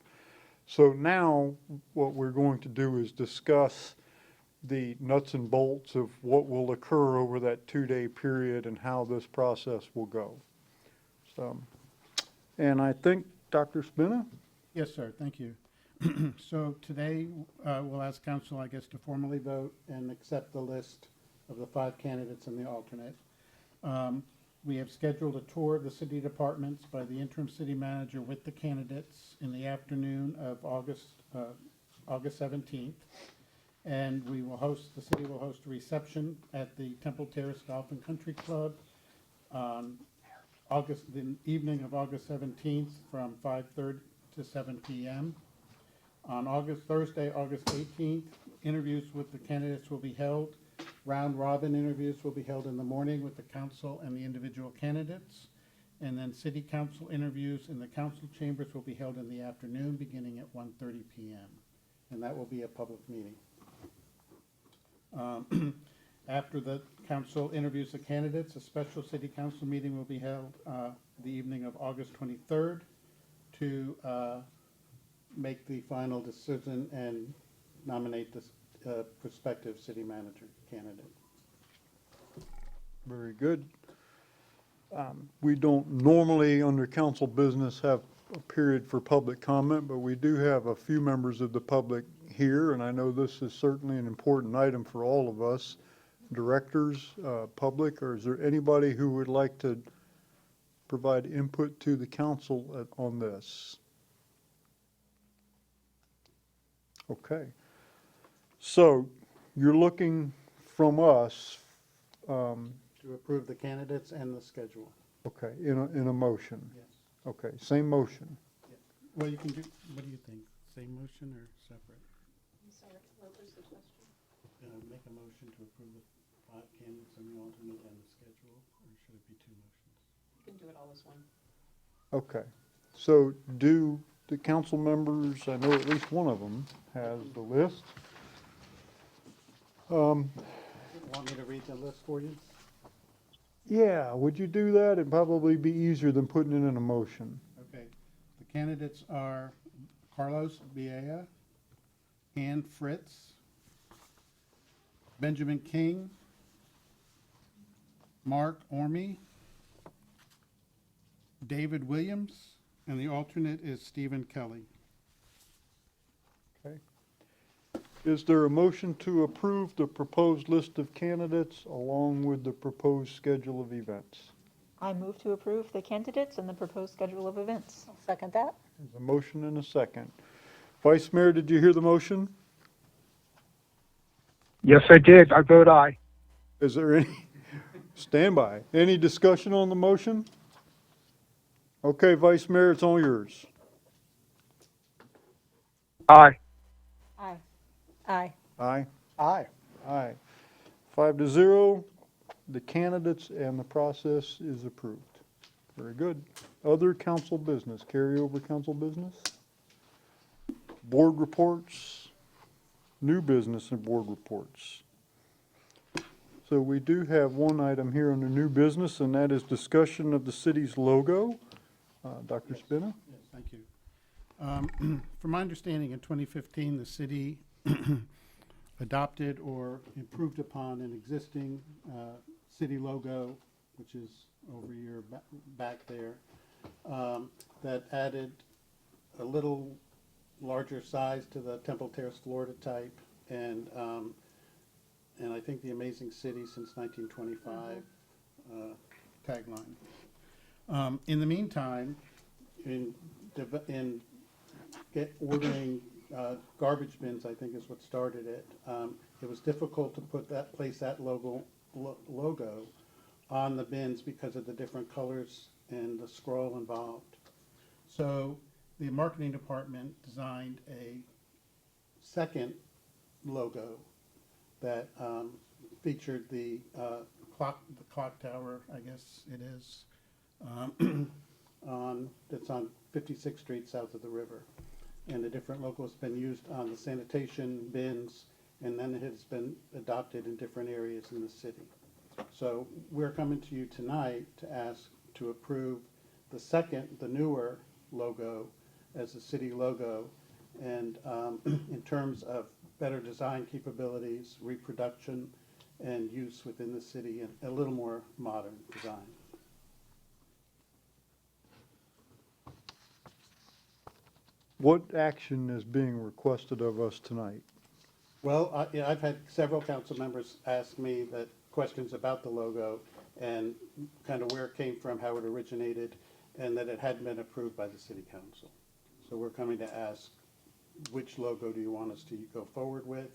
So now what we're going to do is discuss the nuts and bolts of what will occur over that 2-day period and how this process will go. So, and I think Dr. Spina? Yes, sir, thank you. So today, we'll ask council, I guess, to formally vote and accept the list of the 5 candidates and the alternate. We have scheduled a tour of the city departments by the interim city manager with the candidates in the afternoon of August 17th. And the city will host a reception at the Temple Terrace Golf and Country Club on the evening of August 17th from 5:30 to 7 p.m. On Thursday, August 18th, interviews with the candidates will be held. Round robin interviews will be held in the morning with the council and the individual candidates. And then city council interviews in the council chambers will be held in the afternoon, beginning at 1:30 p.m. And that will be a public meeting. After the council interviews the candidates, a special city council meeting will be held the evening of August 23rd to make the final decision and nominate the prospective city manager candidate. Very good. We don't normally, under council business, have a period for public comment, but we do have a few members of the public here, and I know this is certainly an important item for all of us, directors, public, or is there anybody who would like to provide input to the council on this? Okay. So you're looking from us, To approve the candidates and the schedule. okay, in a motion? Yes. Okay, same motion. Well, you can do, what do you think? Same motion or separate? Make a motion to approve the 5 candidates and the alternate and the schedule, or should it be 2 motions? You can do it all as one. Okay, so do the council members, I know at least one of them has the list. Want me to read the list for you? Yeah, would you do that? It'd probably be easier than putting it in a motion. Okay. The candidates are Carlos Biella, Ann Fritz, Benjamin King, Mark Orme, David Williams, and the alternate is Stephen Kelly. Okay. Is there a motion to approve the proposed list of candidates along with the proposed schedule of events? I move to approve the candidates and the proposed schedule of events. Second that? There's a motion and a second. Vice Mayor, did you hear the motion? Yes, I did. I vote aye. Is there any, stand by, any discussion on the motion? Okay, Vice Mayor, it's all yours. Aye. Aye. Aye. Aye? Aye. Aye. 5-0, the candidates and the process is approved. Very good. Other council business, carryover council business? Board reports, new business and board reports. So we do have one item here under new business, and that is discussion of the city's logo. Dr. Spina? Yes, thank you. From my understanding, in 2015, the city adopted or improved upon an existing city logo, which is over your back there, that added a little larger size to the Temple Terrace, Florida type, and I think the amazing city since 1925 tagline. In the meantime, in ordering garbage bins, I think is what started it. It was difficult to place that logo on the bins because of the different colors and the scroll involved. So the marketing department designed a second logo that featured the clock tower, I guess it is, that's on 56th Street south of the river. And the different logos have been used on the sanitation bins, and then it has been adopted in different areas in the city. So we're coming to you tonight to ask to approve the newer logo as the city logo, and in terms of better design capabilities, reproduction, and use within the city, and a little more modern design. What action is being requested of us tonight? Well, I've had several council members ask me questions about the logo and kind of where it came from, how it originated, and that it hadn't been approved by the city council. So we're coming to ask, which logo do you want us to go forward with,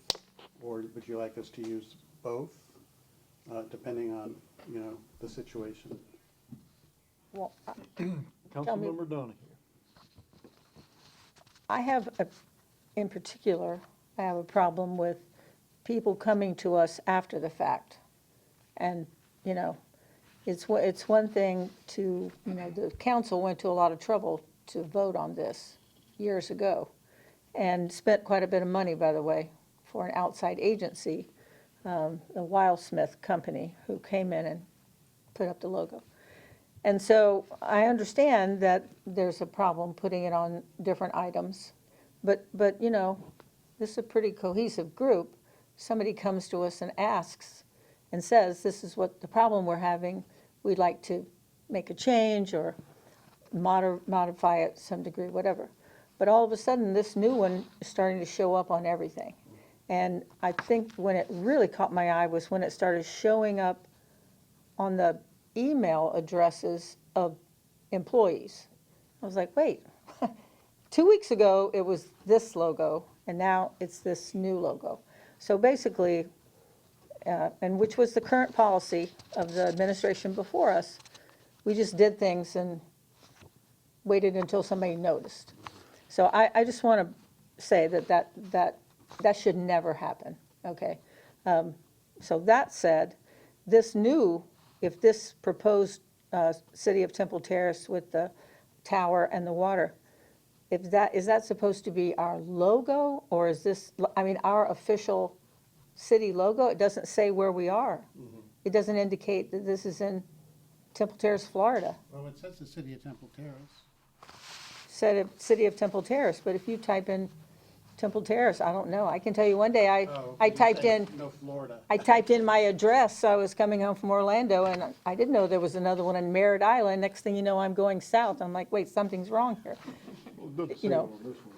or would you like us to use both, depending on, the situation? Well, Councilmember Donahue. I have, in particular, I have a problem with people coming to us after the fact. And, it's one thing to, the council went to a lot of trouble to vote on this years ago, and spent quite a bit of money, by the way, for an outside agency, the Wildsmith Company, who came in and put up the logo. And so I understand that there's a problem putting it on different items, but this is a pretty cohesive group. Somebody comes to us and asks and says, this is what the problem we're having, we'd like to make a change or modify it to some degree, whatever. But all of a sudden, this new one is starting to show up on everything. And I think when it really caught my eye was when it started showing up on the email addresses of employees. I was like, wait, 2 weeks ago, it was this logo, and now it's this new logo. So basically, and which was the current policy of the administration before us, we just did things and waited until somebody noticed. So I just want to say that should never happen, okay? So that said, this new, if this proposed City of Temple Terrace with the tower and the water, is that supposed to be our logo, or is this, I mean, our official city logo? It doesn't say where we are. It doesn't indicate that this is in Temple Terrace, Florida. Well, it says the city of Temple Terrace. Said of City of Temple Terrace, but if you type in Temple Terrace, I don't know. I can tell you one day I typed in, No, Florida. I typed in my address. I was coming home from Orlando, and I didn't know there was another one in Merritt Island. Next thing you know, I'm going south. I'm like, wait, something's wrong here. Well, it doesn't You say know. on this one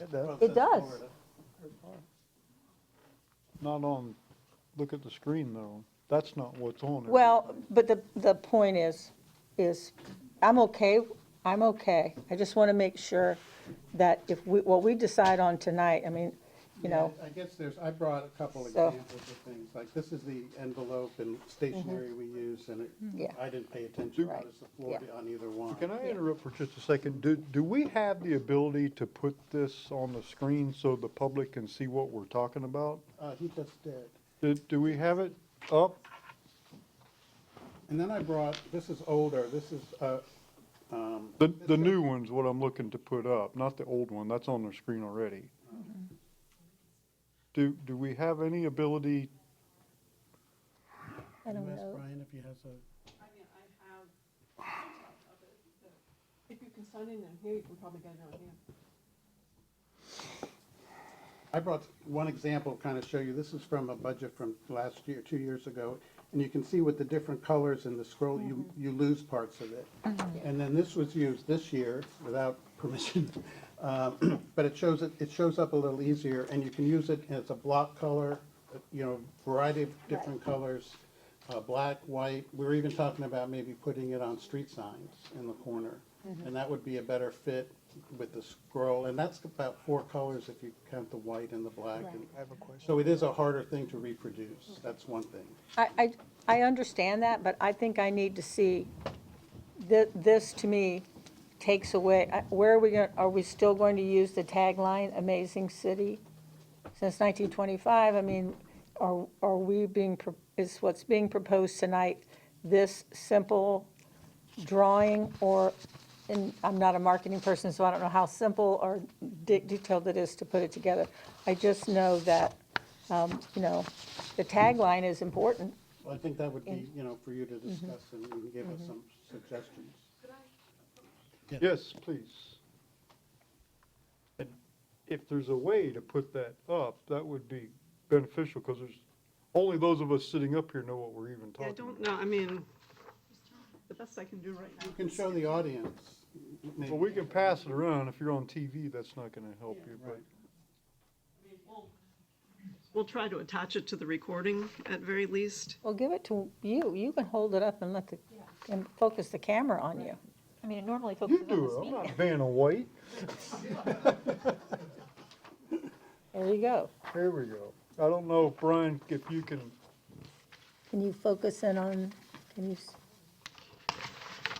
either, though. It does. It does. Not on, look at the screen, though. That's not what's on it. Well, but the point is I'm okay. I just want to make sure that if what we decide on tonight, I mean, you know, I guess I brought a couple So- examples of things, like this is the envelope and stationery we use, and Yeah. I didn't pay attention Right. to the floor Yeah. on either one. Can I interrupt for just a second? Do we have the ability to put this on the screen so the public can see what we're talking about? He just did. Do we have it up? And then I brought, this is older, this is, The new one's what I'm looking to put up, not the old one. That's on the screen already. Do we have any ability? I don't you ask know. Brian if he has a, I mean, I have if you can sign in here, you can probably get it on here. I brought one example, kind of show you, this is from a budget from last year, 2 years ago, and you can see with the different colors in the scroll, you lose parts of it. And then this was used this year without permission, but it shows up a little easier, and you can use it as a block color, you know, variety of different colors, black, white. We were even talking about maybe putting it on street signs in the corner, and that would be a better fit with the scroll, and that's about 4 colors if you count the white and the black. And I have a question. so it is a harder thing to reproduce, that's one thing. I understand that, but I think I need to see, this to me takes away, where are we going, are we still going to use the tagline, Amazing City? Since 1925, I mean, are we is what's being proposed tonight this simple drawing, or, and I'm not a marketing person, so I don't know how simple or detailed it is to put it together. I just know that, you know, the tagline is important. Well, I think that would be, you know, for you to discuss and you can give us some suggestions. Yes, please. And if there's a way to put that up, that would be beneficial, because only those of us sitting up here know what we're even Yeah, I talking don't about. know, I mean, the best I can do right now. You can show the audience. maybe. Well, we can pass it around. If you're on TV, that's not gonna help you, but. We'll try to attach it to the recording at very least. Well, give it to you. You can hold it up and and focus the camera on you. I mean, it normally You focuses on do the it. I'm speaker. not Vanna White. There you go. There we go. I don't know, Brian, if you can Can you focus in on,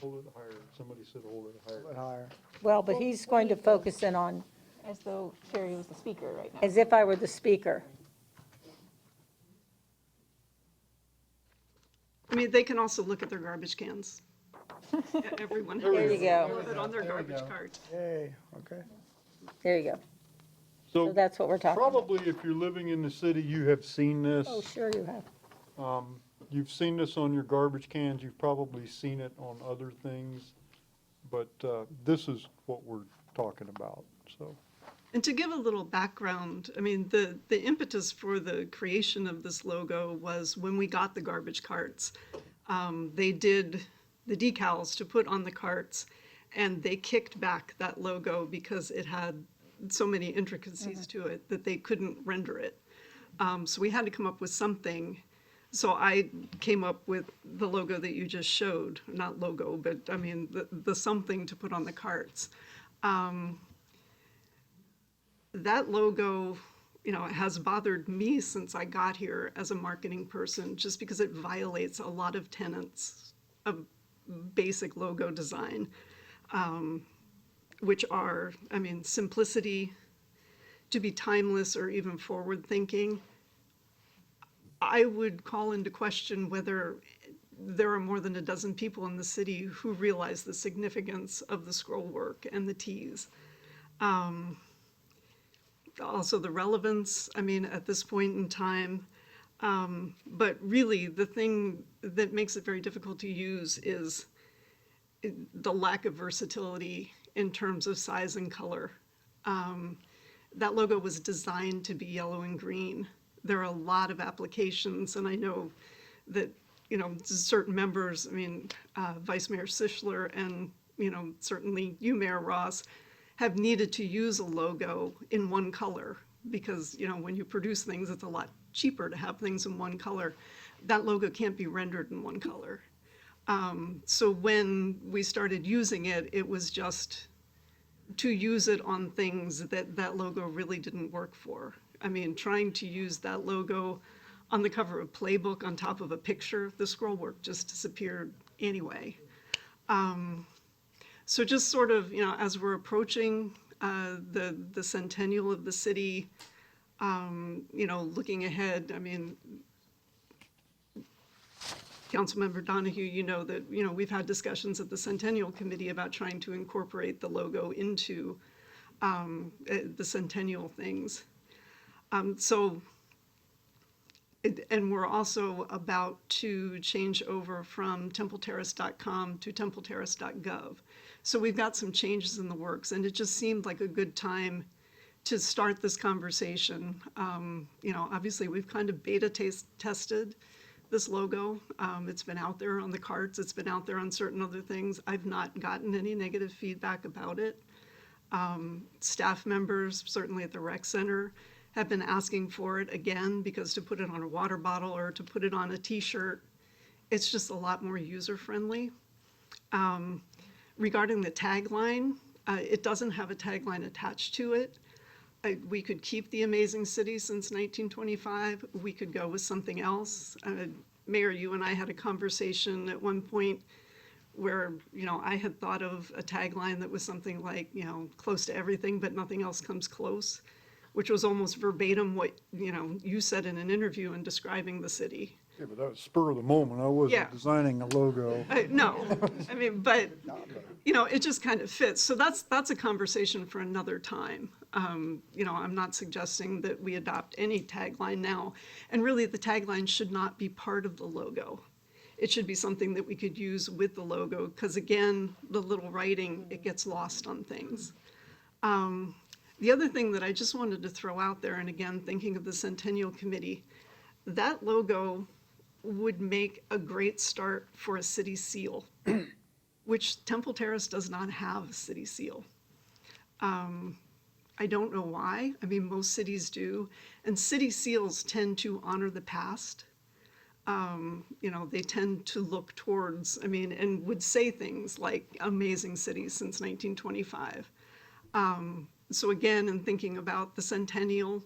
hold it higher. Somebody said hold it higher. But higher. well, but he's going to focus in on, As though Carrie was the speaker right now. as if I were the speaker. I mean, they can also look at their garbage cans. Everyone has. There you go. Put it on their There we garbage go. cart. Yay, okay. There you go. So So that's what we're talking about. probably if you're living in the city, you have seen this. Oh, sure you have. You've seen this on your garbage cans. You've probably seen it on other things. But this is what we're talking about, so. And to give a little background, I mean, the impetus for the creation of this logo was when we got the garbage carts. They did the decals to put on the carts, and they kicked back that logo because it had so many intricacies to it that they couldn't render it. So we had to come up with something. So I came up with the logo that you just showed, not logo, but I mean, the something to put on the carts. That logo, you know, has bothered me since I got here as a marketing person, just because it violates a lot of tenets of basic logo design, which are, I mean, simplicity, to be timeless or even forward-thinking. I would call into question whether there are more than a dozen people in the city who realize the significance of the scroll work and the Ts. Also the relevance, I mean, at this point in time. But really, the thing that makes it very difficult to use is the lack of versatility in terms of size and color. That logo was designed to be yellow and green. There are a lot of applications, and I know that, you know, certain members, I mean, Vice Mayor Sichler and, you know, certainly you, Mayor Ross, have needed to use a logo in one color because, you know, when you produce things, it's a lot cheaper to have things in one color. That logo can't be rendered in one color. So when we started using it, it was just to use it on things that that logo really didn't work for. I mean, trying to use that logo on the cover of Playbook on top of a picture, the scroll work just disappeared anyway. So just sort of, you know, as we're approaching the centennial of the city, you know, looking ahead, I mean, Councilmember Donahue, you know that, you know, we've had discussions at the Centennial Committee about trying to incorporate the logo into the centennial things. And we're also about to change over from templeterrace.com to templeterrace.gov. So we've got some changes in the works, and it just seemed like a good time to start this conversation. You know, obviously we've kind of beta tested this logo. It's been out there on the carts. It's been out there on certain other things. I've not gotten any negative feedback about it. Staff members, certainly at the rec center, have been asking for it again because to put it on a water bottle or to put it on a t-shirt, it's just a lot more user-friendly. Regarding the tagline, it doesn't have a tagline attached to it. We could keep the amazing city since 1925. We could go with something else. Mayor, you and I had a conversation at one point where, you know, I had thought of a tagline that was something like, you know, close to everything, but nothing else comes close, which was almost verbatim what, you know, you said in an interview in describing the city. Yeah, but that was spur of the moment. I wasn't Yeah. designing a logo. No, I mean, but, you know, it just kind of fits. So that's a conversation for another time. You know, I'm not suggesting that we adopt any tagline now. And really, the tagline should not be part of the logo. It should be something that we could use with the logo, because again, the little writing, it gets lost on things. The other thing that I just wanted to throw out there, and again, thinking of the Centennial Committee, that logo would make a great start for a city seal, which Temple Terrace does not have a city seal. I don't know why. I mean, most cities do. And city seals tend to honor the past. You know, they tend to look towards, I mean, and would say things like amazing cities since 1925. So again, in thinking about the centennial,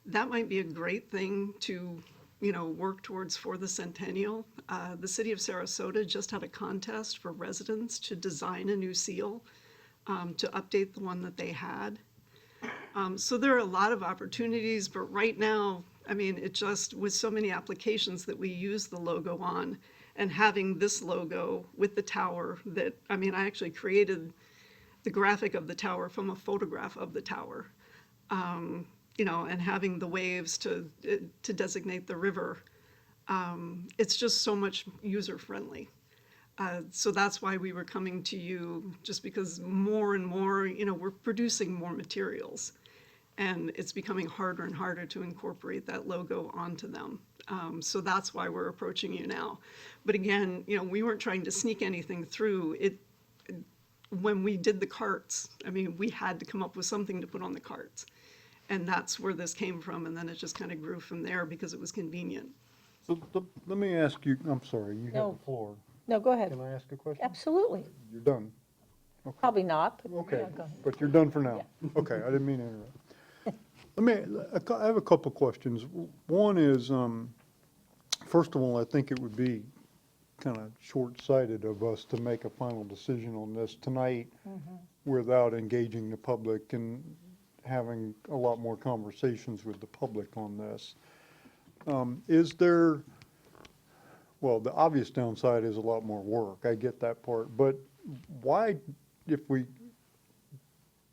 that might be a great thing to, you know, work towards for the centennial. The city of Sarasota just had a contest for residents to design a new seal, to update the one that they had. So there are a lot of opportunities, but right now, I mean, it just, with so many applications that we use the logo on, and having this logo with the tower that, I mean, I actually created the graphic of the tower from a photograph of the tower, you know, and having the waves to designate the river. It's just so much user-friendly. So that's why we were coming to you, just because more and more, you know, we're producing more materials, and it's becoming harder and harder to incorporate that logo onto them. So that's why we're approaching you now. But again, you know, we weren't trying to sneak anything through. When we did the carts, I mean, we had to come up with something to put on the carts. And that's where this came from, and then it just kind of grew from there because it was convenient. So, let me ask you, I'm sorry, you have No. the floor. No, go ahead. Can I ask a question? Absolutely. You're done. Probably not, but Okay, yeah, go ahead. but you're done for now. Okay, I didn't mean to interrupt. I have a couple questions. One is, first of all, I think it would be kind of short-sighted of us to make a final decision on this tonight without engaging the public and having a lot more conversations with the public on this. Is there, well, the obvious downside is a lot more work. I get that part. But why, if we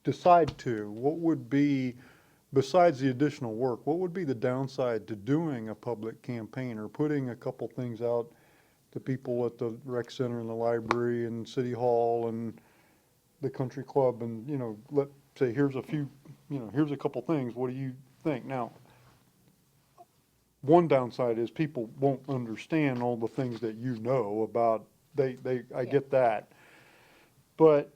decide to, what would be, besides the additional work, what would be the downside to doing a public campaign or putting a couple things out to people at the rec center and the library and city hall and the country club and, you know, let's say, here's a few, you know, here's a couple things, what do you think? Now, one downside is people won't understand all the things that you know about, I get that. But,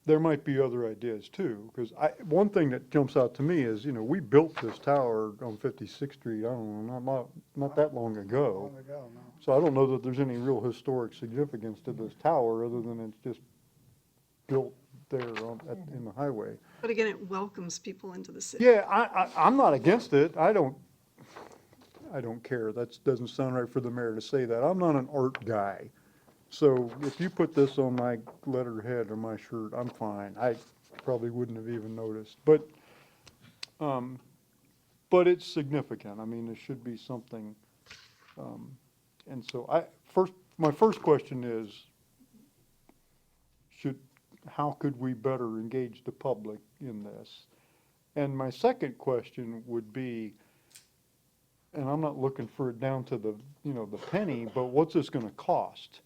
there might be other ideas too, because one thing that jumps out to me is, you know, we built this tower on 56th Street, I don't know, not that long ago. Long ago, no. So I don't know that there's any real historic significance to this tower, other than it's just built there in the highway. But again, it welcomes people into the city. Yeah, I'm not against it, I don't care, that doesn't sound right for the mayor to say that, I'm not an art guy. So if you put this on my letterhead or my shirt, I'm fine. I probably wouldn't have even noticed. But it's significant. I mean, there should be something. And so my first question is, how could we better engage the public in this? And my second question would be, and I'm not looking for it down to the, you know, the penny, but what's this gonna cost?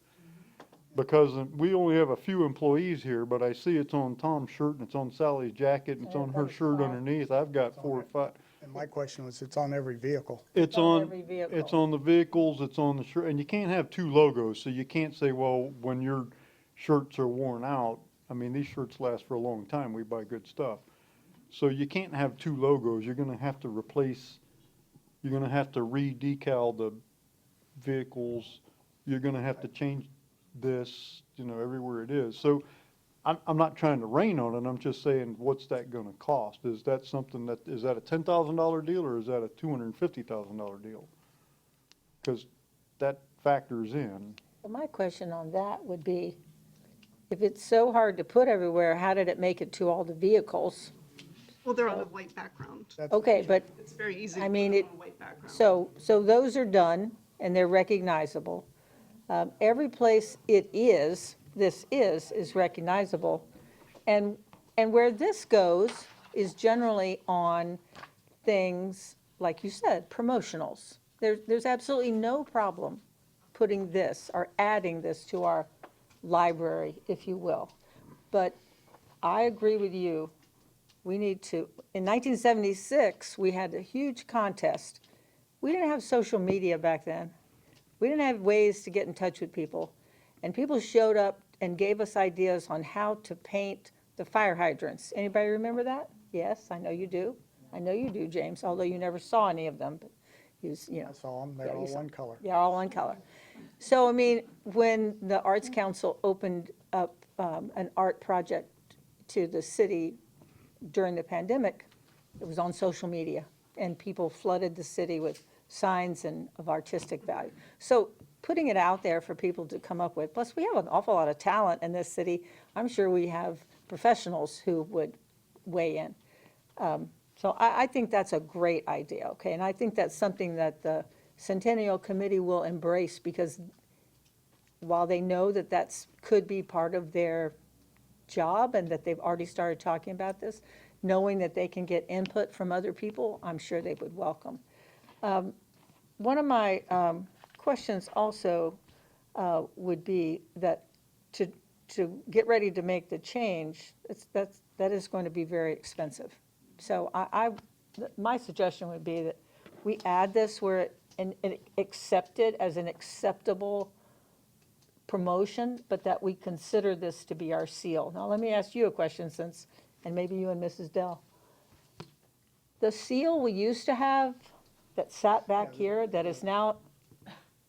Because we only have a few employees here, but I see it's on Tom's shirt, and it's on Sally's jacket, and it's on her shirt underneath. I've got 4 or 5. And my question was, it's on every vehicle. It's on on, every vehicle. it's on the vehicles, it's on the shirt, and you can't have two logos, so you can't say, well, when your shirts are worn out, I mean, these shirts last for a long time, we buy good stuff. So you can't have two logos, you're gonna have to re-decal the vehicles, you're gonna have to change this, you know, everywhere it is. So I'm not trying to rain on it, I'm just saying, what's that gonna cost? Is that something is that a $10,000 deal, or is that a $250,000 deal? Because that factors in. Well, my question on that would be, if it's so hard to put everywhere, how did it make it to all the vehicles? Well, they're on a white background. Okay, but, It's very easy to I put mean, them it, on a white background. so those are done, and they're recognizable. Every place this is recognizable. And where this goes is generally on things, like you said, promotionals. There's absolutely no problem putting this or adding this to our library, if you will. But I agree with you. We need to, in 1976, we had a huge contest. We didn't have social media back then. We didn't have ways to get in touch with people. And people showed up and gave us ideas on how to paint the fire hydrants. Anybody remember that? Yes, I know you do. I know you do, James, although you never saw any of them. But you know. I saw them, they're Yeah, you all saw- one color. Yeah, all one color. So, I mean, when the Arts Council opened up an art project to the city during the pandemic, it was on social media, and people flooded the city with signs and of artistic value. So putting it out there for people to come up with, plus we have an awful lot of talent in this city. I'm sure we have professionals who would weigh in. So I think that's a great idea, okay? And I think that's something that the Centennial Committee will embrace, because while they know that could be part of their job and that they've already started talking about this, knowing that they can get input from other people, I'm sure they would welcome. One of my questions also would be that to get ready to make the change, that is going to be very expensive. So my suggestion would be that we add this where it accepted as an acceptable promotion, but that we consider this to be our seal. Now, let me ask you a question and maybe you and Mrs. Dell. The seal we used to have that sat back here, that is now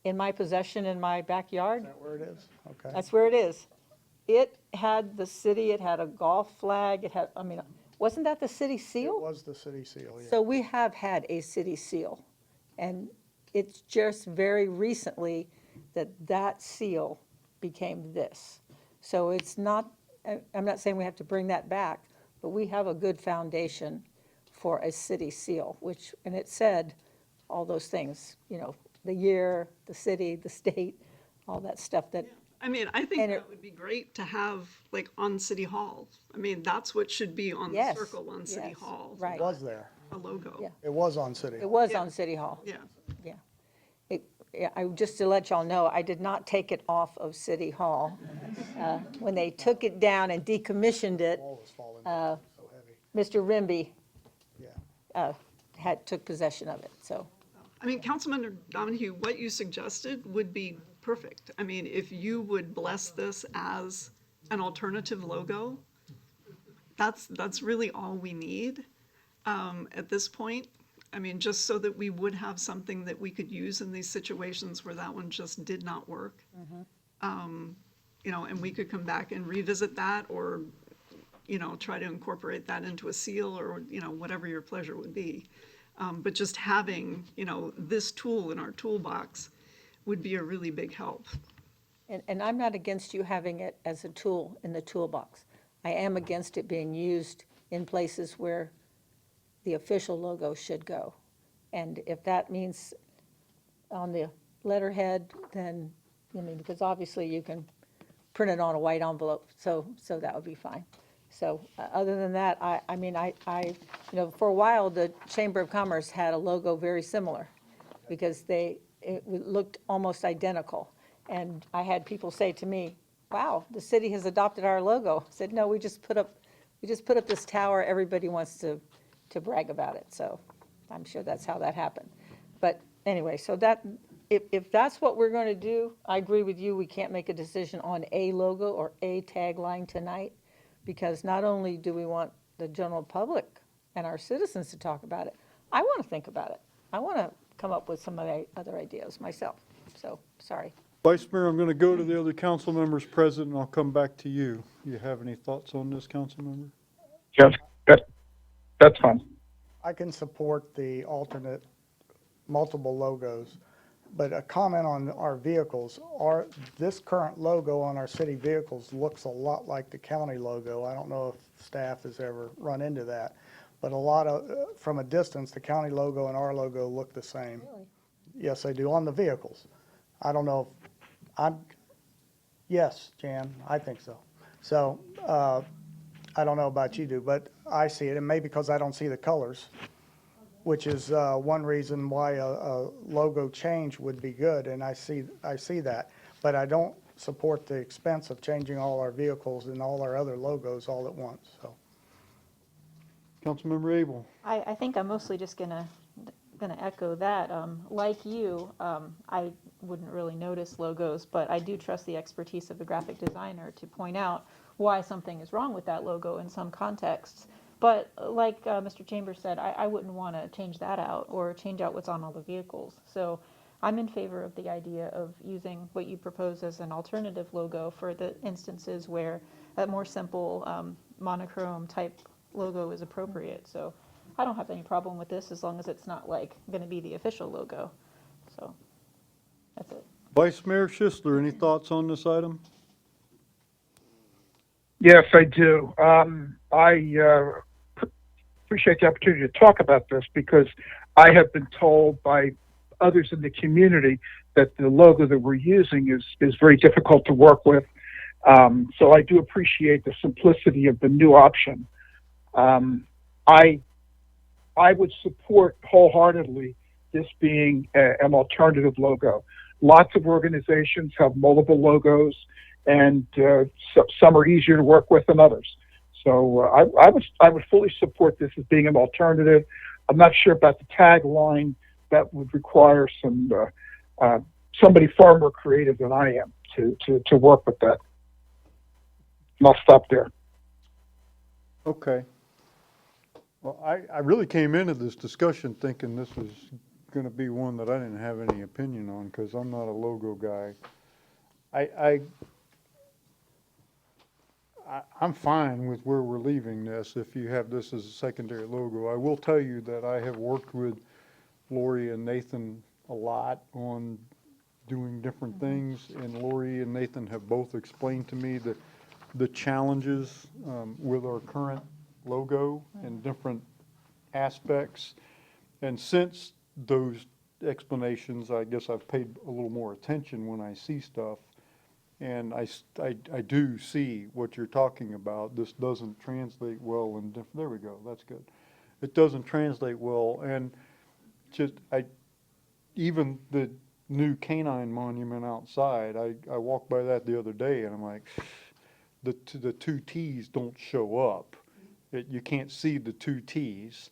in my possession in my backyard, Is that where it is? Okay. that's where it is. It had the city, it had a golf flag, wasn't that the city It seal? was the city seal, yeah. So we have had a city seal, and it's just very recently that that seal became this. So it's not, I'm not saying we have to bring that back, but we have a good foundation for a city seal, and it said all those things, the year, the city, the state, all that stuff that, I mean, I think And that would be great to have, like, on City Hall. I mean, that's what should be on the Yes, circle on City yes, Hall. right. It was there. A logo. Yeah. It was on city. it was Yeah. on City Hall. Yeah. Just to let y'all know, I did not take it off of City Hall. When they took it down and decommissioned it, Wall was falling down, so heavy. Mr. Rimby Yeah. took possession of it, so. I mean, Councilman Donahue, what you suggested would be perfect. I mean, if you would bless this as an alternative logo, that's really all we need at this point. I mean, just so that we would have something that we could use in these situations where that one just did not work. And we could come back and revisit that or, try to incorporate that into a seal or, whatever your pleasure would be. But just having, this tool in our toolbox would be a really big help. And I'm not against you having it as a tool in the toolbox. I am against it being used in places where the official logo should go. And if that means on the letterhead, then, because obviously you can print it on a white envelope, so that would be fine. So, other than that, for a while, the Chamber of Commerce had a logo very similar, because it looked almost identical. And I had people say to me, wow, the city has adopted our logo. I said, no, we just put up this tower, everybody wants to brag about it, so I'm sure that's how that happened. But anyway, so that, if that's what we're gonna do, I agree with you, we can't make a decision on a logo or a tagline tonight, because not only do we want the general public and our citizens to talk about it, I wanna think about it. I wanna come up with some other ideas myself, so, sorry. Vice Mayor, I'm going to go to the other council members present, and I'll come back to you. You have any thoughts on this, council member? Yes, that's fine. I can support the alternate multiple logos, but a comment on our vehicles. This current logo on our city vehicles looks a lot like the county logo. I don't know if staff has ever run into that, but from a distance, the county logo and our logo look the same. Really? Yes, they do, on the vehicles. I don't know yes, Jan, I think so. So, I don't know about you do, but I see it, and maybe because I don't see the colors, which is one reason why a logo change would be good, and I see that. But I don't support the expense of changing all our vehicles and all our other logos all at once, so. Councilmember Abel? I think I'm mostly just gonna echo that. Like you, I wouldn't really notice logos, but I do trust the expertise of the graphic designer to point out why something is wrong with that logo in some contexts. But like Mr. Chambers said, I wouldn't want to change that out or change out what's on all the vehicles. So I'm in favor of the idea of using what you propose as an alternative logo for the instances where a more simple monochrome type logo is appropriate. So I don't have any problem with this as long as it's not like going to be the official logo. So that's it. Vice Mayor Schisler, any thoughts on this item? Yes, I do. I appreciate the opportunity to talk about this because I have been told by others in the community that the logo that we're using is very difficult to work with. So I do appreciate the simplicity of the new option. I would support wholeheartedly this being an alternative logo. Lots of organizations have multiple logos, and some are easier to work with than others. So I would fully support this as being an alternative. I'm not sure about the tagline that would require somebody far more creative than I am to work with that. And I'll stop there. Okay. Well, I really came into this discussion thinking this was gonna be one that I didn't have any opinion on, because I'm not a logo guy. I'm fine with where we're leaving this, if you have this as a secondary logo. I will tell you that I have worked with Lori and Nathan a lot on doing different things, and Lori and Nathan have both explained to me the challenges with our current logo and different aspects. And since those explanations, I guess I've paid a little more attention when I see stuff. And I do see what you're talking about. This doesn't translate well in there we go, that's good. It doesn't translate well, and just, even the new canine monument outside, I walked by that the other day, and I'm like, the two T's don't show up. You can't see the two T's,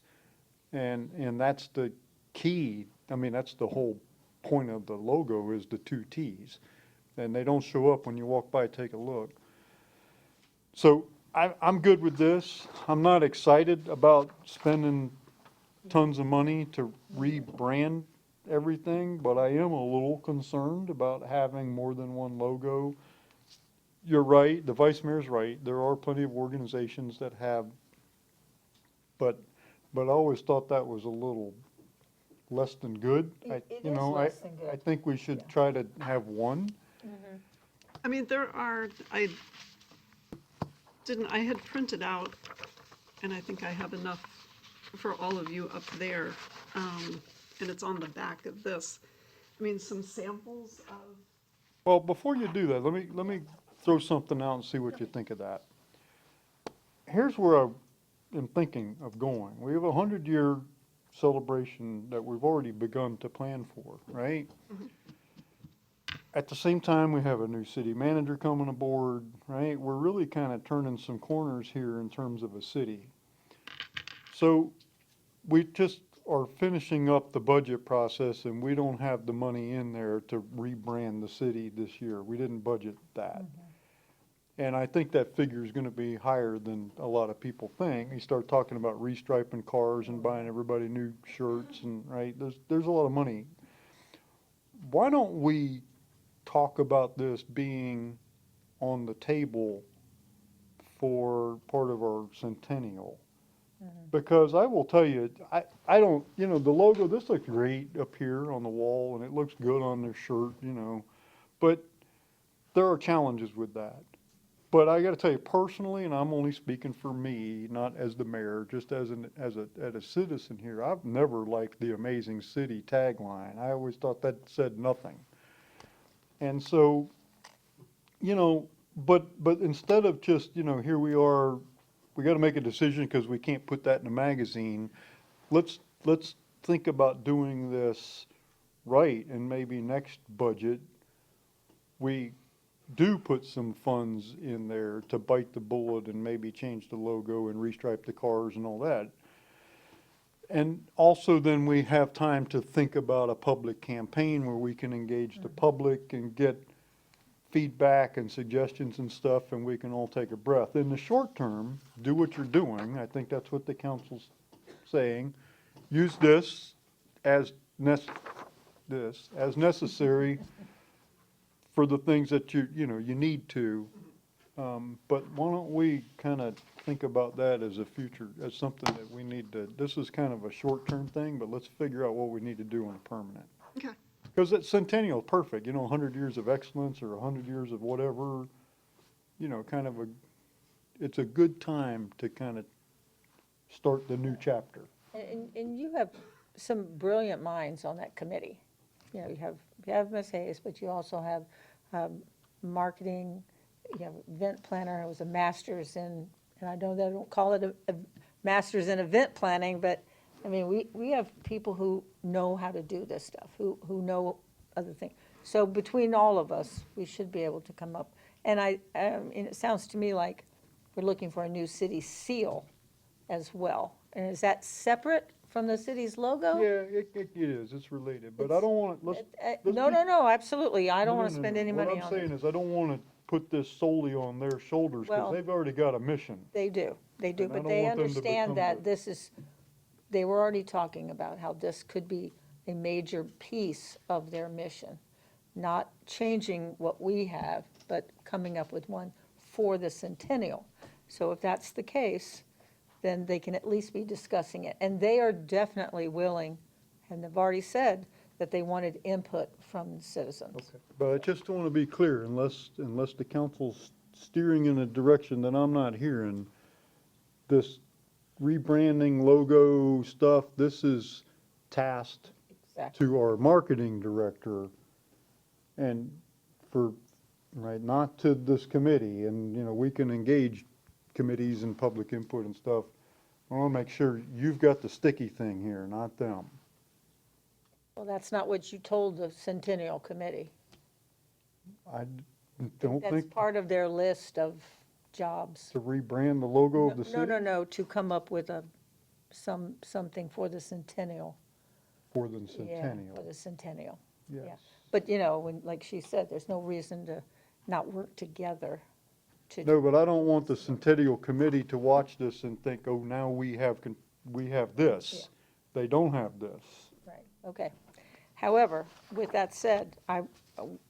and that's the key. I mean, that's the whole point of the logo, is the two T's. And they don't show up when you walk by, take a look. So I'm good with this. I'm not excited about spending tons of money to rebrand everything, but I am a little concerned about having more than one logo. You're right, the vice mayor's right. There are plenty of organizations that have, but I always thought that was a little less than good. It is less than good. I think we should try to have one. I mean, I had printed out, and I think I have enough for all of you up there, and it's on the back of this. I mean, some samples of, Well, before you do that, let me throw something out and see what you think of that. Here's where I am thinking of going. We have a 100-year celebration that we've already begun to plan for, right? At the same time, we have a new city manager coming aboard, right? We're really kind of turning some corners here in terms of a city. So we just are finishing up the budget process, and we don't have the money in there to rebrand the city this year. We didn't budget that. And I think that figure is gonna be higher than a lot of people think. You start talking about restriping cars and buying everybody new shirts and, right, there's a lot of money. Why don't we talk about this being on the table for part of our centennial? Because I will tell you, I don't, the logo, this looks great up here on the wall, and it looks good on their shirt, but there are challenges with that. But I gotta tell you personally, and I'm only speaking for me, not as the mayor, just as a citizen here, I've never liked the Amazing City tagline. I always thought that said nothing. And so, but instead of just, here we are, we gotta make a decision because we can't put that in a magazine. Let's think about doing this right, and maybe next budget, we do put some funds in there to bite the bullet and maybe change the logo and restripe the cars and all that. And also then we have time to think about a public campaign where we can engage the public and get feedback and suggestions and stuff, and we can all take a breath. In the short term, do what you're doing. I think that's what the council's saying. Use this as necessary for the things that you need to. But why don't we kind of think about that as a future, as something that we need to, this is kind of a short-term thing, but let's figure out what we need to do on a permanent. okay. Because that centennial is perfect, 100 years of excellence or 100 years of whatever, kind of it's a good time to kind of start the new chapter. And you have some brilliant minds on that committee. You have Ms. Hayes, but you also have marketing, you have event planner, who was a master's in, and I know they don't call it a master's in event planning, but I mean, we have people who know how to do this stuff, who know other things. So between all of us, we should be able to come up. And and it sounds to me like we're looking for a new city seal as well. And is that separate from the city's logo? Yeah, it is, it's related, but I don't want, let's. let's No, be- no, no, absolutely. I don't no, want no, to no, spend no. any money What I'm on saying it. is, I don't wanna put this solely on their shoulders, Well- cause they've already got a mission. They do, And I but don't they want them to understand become that the- this is, they were already talking about how this could be a major piece of their mission. Not changing what we have, but coming up with one for the centennial. So if that's the case, then they can at least be discussing it. And they are definitely willing, and they've already said that they wanted input from citizens. Okay, but I just want to be clear, unless the council's steering in a direction that I'm not hearing, this rebranding logo stuff, this is tasked Exactly. to our marketing director and for, right, not to this committee. And, you know, we can engage committees and public input and stuff. I want to make sure you've got the sticky thing here, not them. Well, that's not what you told the Centennial Committee. I don't That's think part of their list of jobs. to rebrand the logo of the city. No, to come up with something for the Centennial. For the Yeah, centennial. for the Centennial. Yes. yeah. But, you know, when, like she said, there's no reason to not work together to. No, but I don't want the Centennial Committee to watch this and think, oh, now we have this. They don't have this. Right, okay. However, with that said,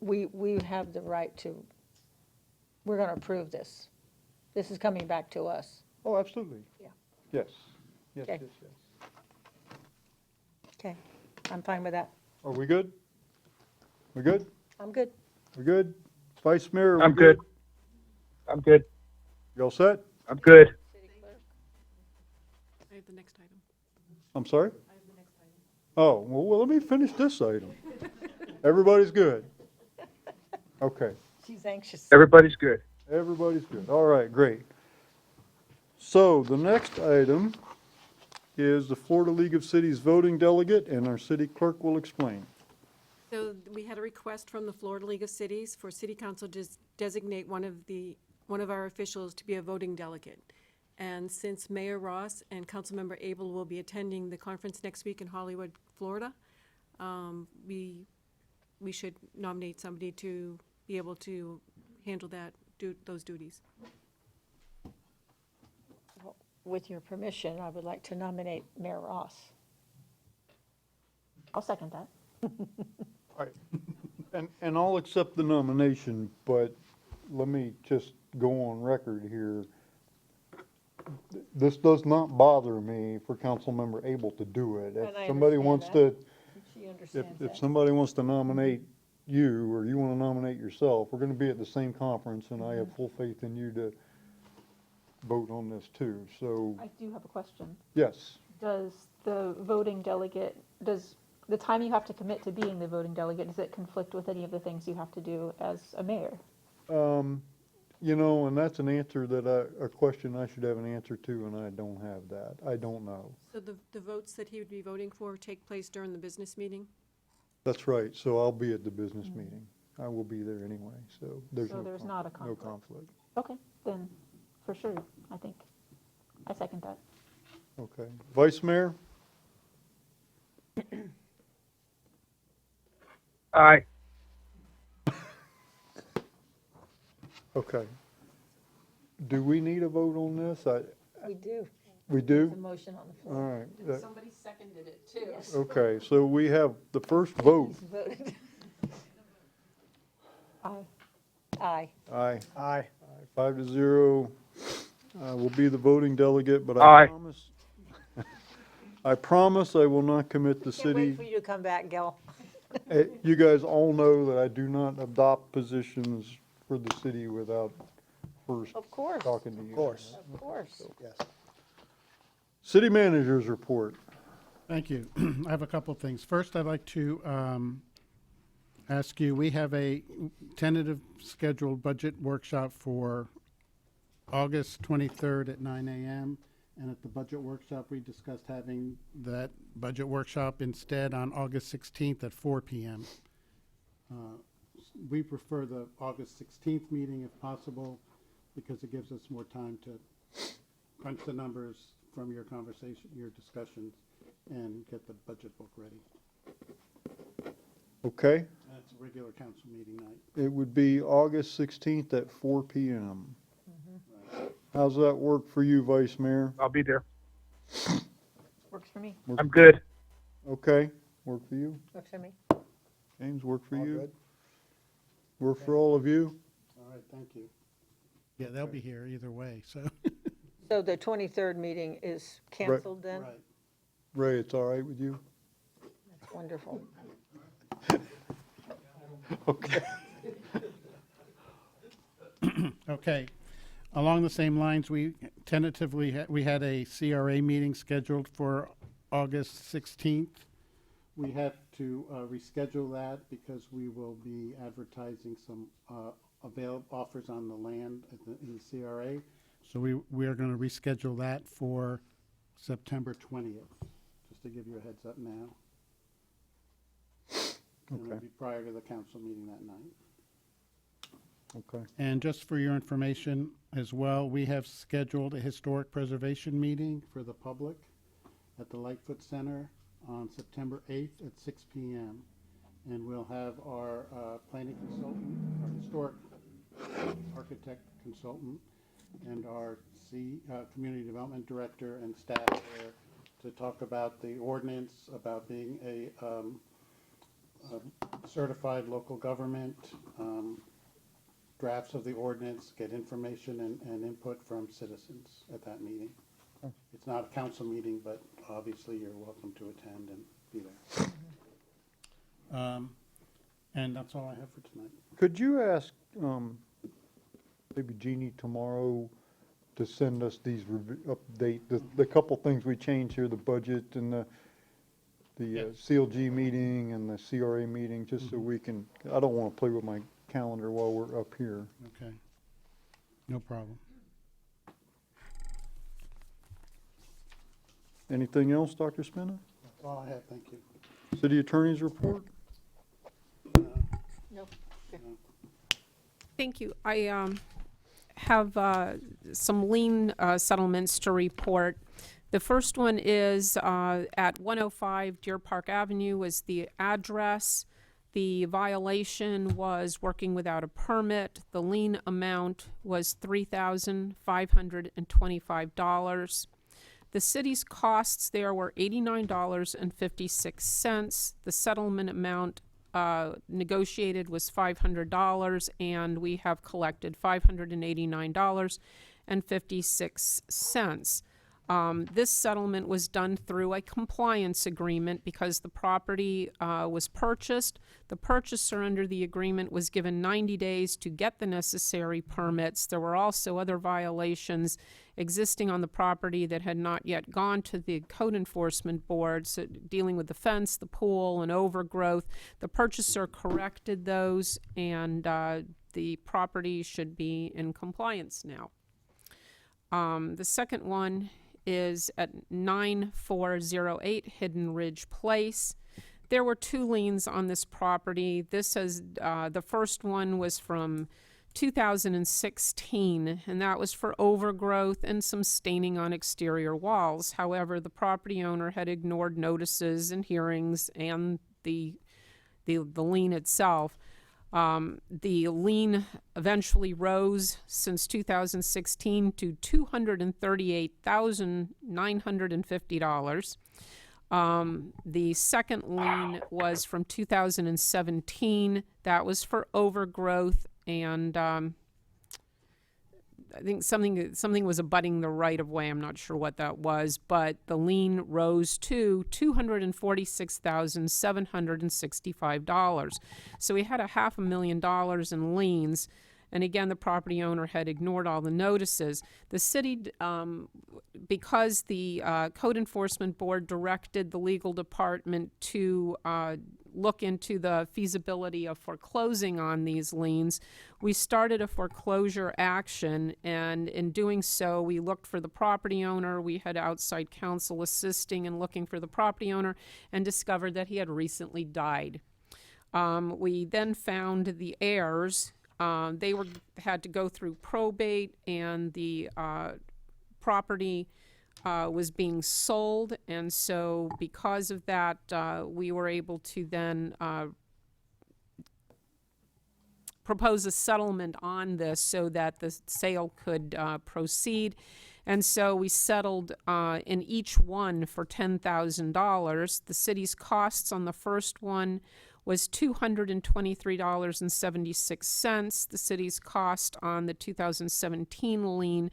we have the right to, we're gonna approve this. This is coming back to us. Oh, absolutely. Yeah. Yes, yes, Okay. yes, yes. Okay, I'm fine with that. Are we good? We good? I'm good. We good? Vice Mayor, are we I'm good. I'm good. You all set? I'm good. I have the next item. I'm sorry? Oh, well, let me finish this item. Everybody's good? Okay. She's anxious. Everybody's good. Everybody's good. All right, great. So the next item is the Florida League of Cities voting delegate, and our city clerk will explain. So we had a request from the Florida League of Cities for city council to designate one of our officials to be a voting delegate. And since Mayor Ross and Councilmember Abel will be attending the conference next week in Hollywood, Florida, we should nominate somebody to be able to handle those duties. With your permission, I would like to nominate Mayor Ross. I'll second that. Right. And I'll accept the nomination, but let me just go on record here. This does not bother me for Councilmember Abel to do it. And I If somebody understand wants that. to, She understands if that. somebody wants to nominate you, or you want to nominate yourself, we're going to be at the same conference, and I have full faith in you to vote on this too. So, I do have a question. yes. Does the voting delegate, does the time you have to commit to being the voting delegate, does it conflict with any of the things you have to do as a mayor? You know, and that's an answer that a question I should have an answer to, and I don't have that. I don't know. So the votes that he would be voting for take place during the business meeting? That's right, so I'll be at the business meeting. I will be there anyway, so there's So no. there's not a conflict. No conflict, Okay, then, for sure, I think, I second that. okay. Vice Mayor? Aye. Okay. Do we need a vote on this? We do. We There's a do? motion on the All floor. right, that- Somebody seconded it too. okay, so we have the first vote. She's voted. Aye. Aye. Aye. 5-0. Will be the voting delegate, but Aye. I promise I will not commit the Can't wait city. for you to come back, Gil. You guys all know that I do not adopt positions for the city without first Of course, talking to you. Of course, of course. yes. City managers report. Thank you. I have a couple of things. First, I'd like to ask you, we have a tentative scheduled budget workshop for August 23rd at 9 a.m. And at the budget workshop, we discussed having that budget workshop instead on August 16th at 4 p.m. We prefer the August 16th meeting if possible, because it gives us more time to crunch the numbers from your conversation, your discussions, and get the budget book ready. Okay, That's a regular council meeting night. it would be August 16th at 4 PM. How's that work for you, Vice Mayor? I'll be there. Works for me. I'm good. Okay, work for you? Works for me. James, work for All you? good? Work for all of you? All right, thank you. Yeah, they'll be here either way, so. So the 23rd meeting is canceled then? Right. Ray, it's all right with you? That's wonderful. Okay. Okay. Along the same lines, we tentatively, we had a CRA meeting scheduled for August 16th. We have to reschedule that because we will be advertising some offers on the land in the CRA. So we are going to reschedule that for September 20th, just to give you a heads up now. And it'll Okay. be prior to the council meeting that night. Okay. And just for your information as well, we have scheduled a historic preservation meeting for the public at the Lightfoot Center on September 8th at 6 PM. And we'll have our planning consultant, our historic architect consultant, and our community development director and staff there to talk about the ordinance, about being a certified local government, drafts of the ordinance, get information and input from citizens at that meeting. It's not a council meeting, but obviously you're welcome to attend and be there. And that's all I have for tonight. Could you ask, maybe Jeannie tomorrow to send us these update, the couple things we changed here, the budget and the Yes. CLG meeting and the CRA meeting, just so we can, I don't want to play with my calendar while we're up here. Okay. No problem. Anything else, Dr. Spina? That's all I have, thank you. City Attorney's report? Nope. Thank you. I have some lien settlements to report. The first one is at 105 Deer Park Avenue was the address. The violation was working without a permit. The lien amount was $3,525. The city's costs there were $89.56. The settlement amount negotiated was $500, and we have collected $589.56. This settlement was done through a compliance agreement because the property was purchased. The purchaser under the agreement was given 90 days to get the necessary permits. There were also other violations existing on the property that had not yet gone to the code enforcement board, so dealing with the fence, the pool, and overgrowth. The purchaser corrected those, and the property should be in compliance now. The second one is at 9408 Hidden Ridge Place. There were two liens on this property. This is, the first one was from 2016, and that was for overgrowth and some staining on exterior walls. However, the property owner had ignored notices and hearings and the lien itself. The lien eventually rose since 2016 to $238,950. The second lien was from 2017. That was for overgrowth, and I think something was abutting the right of way. I'm not sure what that was, but the lien rose to $246,765. So we had $500,000 in liens. And again, the property owner had ignored all the notices. The city, because the code enforcement board directed the legal department to look into the feasibility of foreclosing on these liens, we started a foreclosure action, and in doing so, we looked for the property owner. We had outside counsel assisting and looking for the property owner, and discovered that he had recently died. We then found the heirs. They had to go through probate, and the property was being sold, and so because of that, we were able to then propose a settlement on this so that the sale could proceed. And so we settled in each one for $10,000. The city's costs on the first one was $223.76. The city's cost on the 2017 lien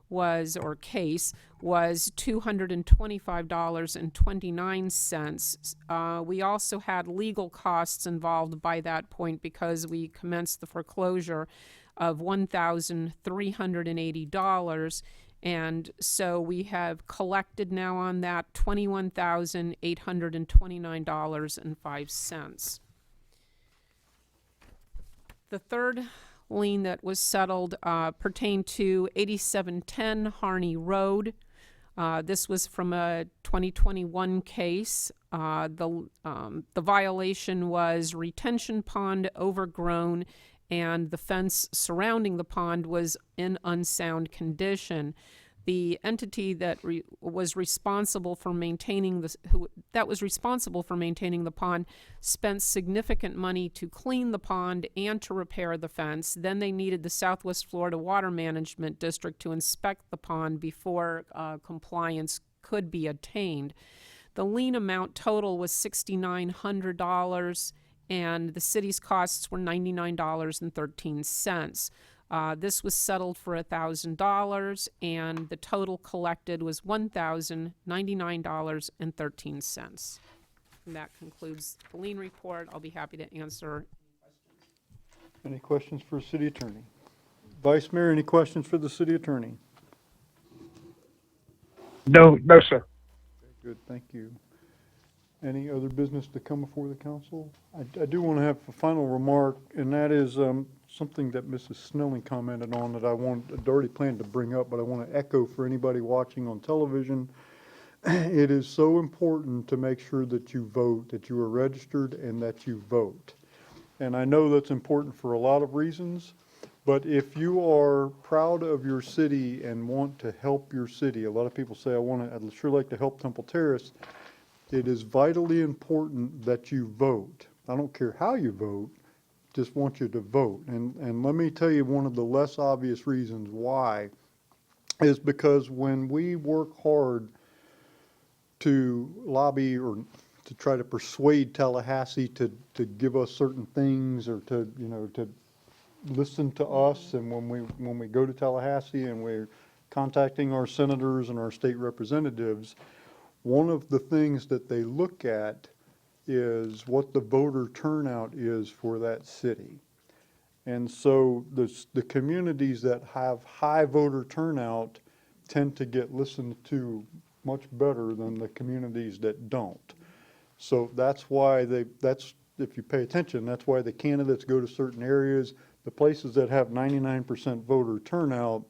was, or case, was $225.29. We also had legal costs involved by that point because we commenced the foreclosure of $1,380. And so we have collected now on that $21,829.05. The third lien that was settled pertained to 8710 Harney Road. This was from a 2021 case. The violation was retention pond overgrown, and the fence surrounding the pond was in unsound condition. The entity that was responsible for maintaining the pond spent significant money to clean the pond and to repair the fence. Then they needed the Southwest Florida Water Management District to inspect the pond before compliance could be attained. The lien amount total was $6,900, and the city's costs were $99.13. This was settled for $1,000, and the total collected was $1,099.13. And that concludes the lien report. I'll be happy to answer. Any questions for city attorney? Vice Mayor, any questions for the city attorney? No, sir. Good, thank you. Any other business to come before the council? I do want to have a final remark, and that is something that Mrs. Snelling commented on that I'd already planned to bring up, but I want to echo for anybody watching on television. It is so important to make sure that you vote, that you are registered, and that you vote. And I know that's important for a lot of reasons, but if you are proud of your city and want to help your city, a lot of people say, I'd sure like to help Temple Terrace. It is vitally important that you vote. I don't care how you vote, just want you to vote. And let me tell you one of the less obvious reasons why is because when we work hard to lobby or to try to persuade Tallahassee to give us certain things or to listen to us, and when we go to Tallahassee and we're contacting our senators and our state representatives, one of the things that they look at is what the voter turnout is for that city. And so the communities that have high voter turnout tend to get listened to much better than the communities that don't. So that's why if you pay attention, that's why the candidates go to certain areas. The places that have 99% voter turnout,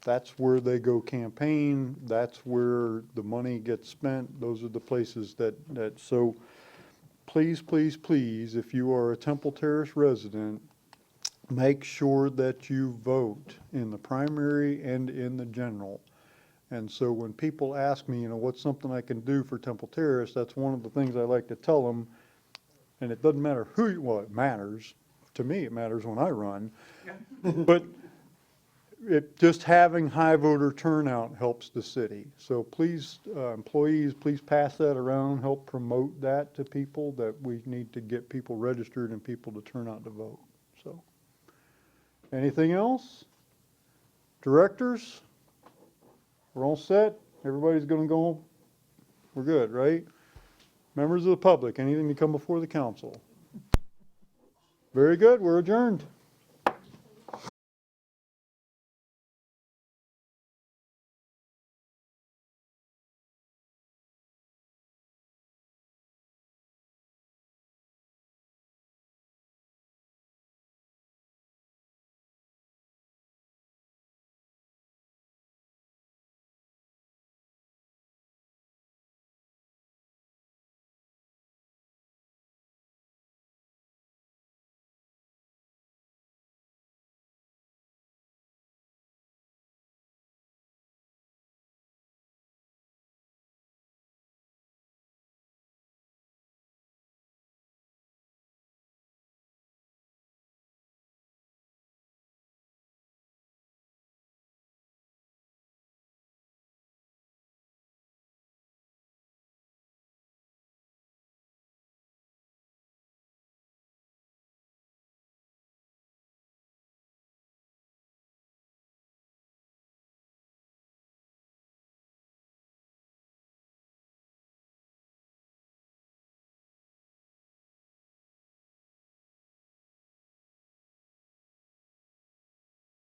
that's where they go campaign. That's where the money gets spent. Those are the places so please, please, please, if you are a Temple Terrace resident, make sure that you vote in the primary and in the general. And so when people ask me, what's something I can do for Temple Terrace, that's one of the things I like to tell them. And it doesn't matter it matters. To me, it matters when I run. But just having high voter turnout helps the city. So please, employees, please pass that around, help promote that to people, that we need to get people registered and people to turn out to vote. So, anything else? Directors? We're all set? Everybody's going to go home? We're good, right? Members of the public, anything to come before the council? Very good, we're adjourned.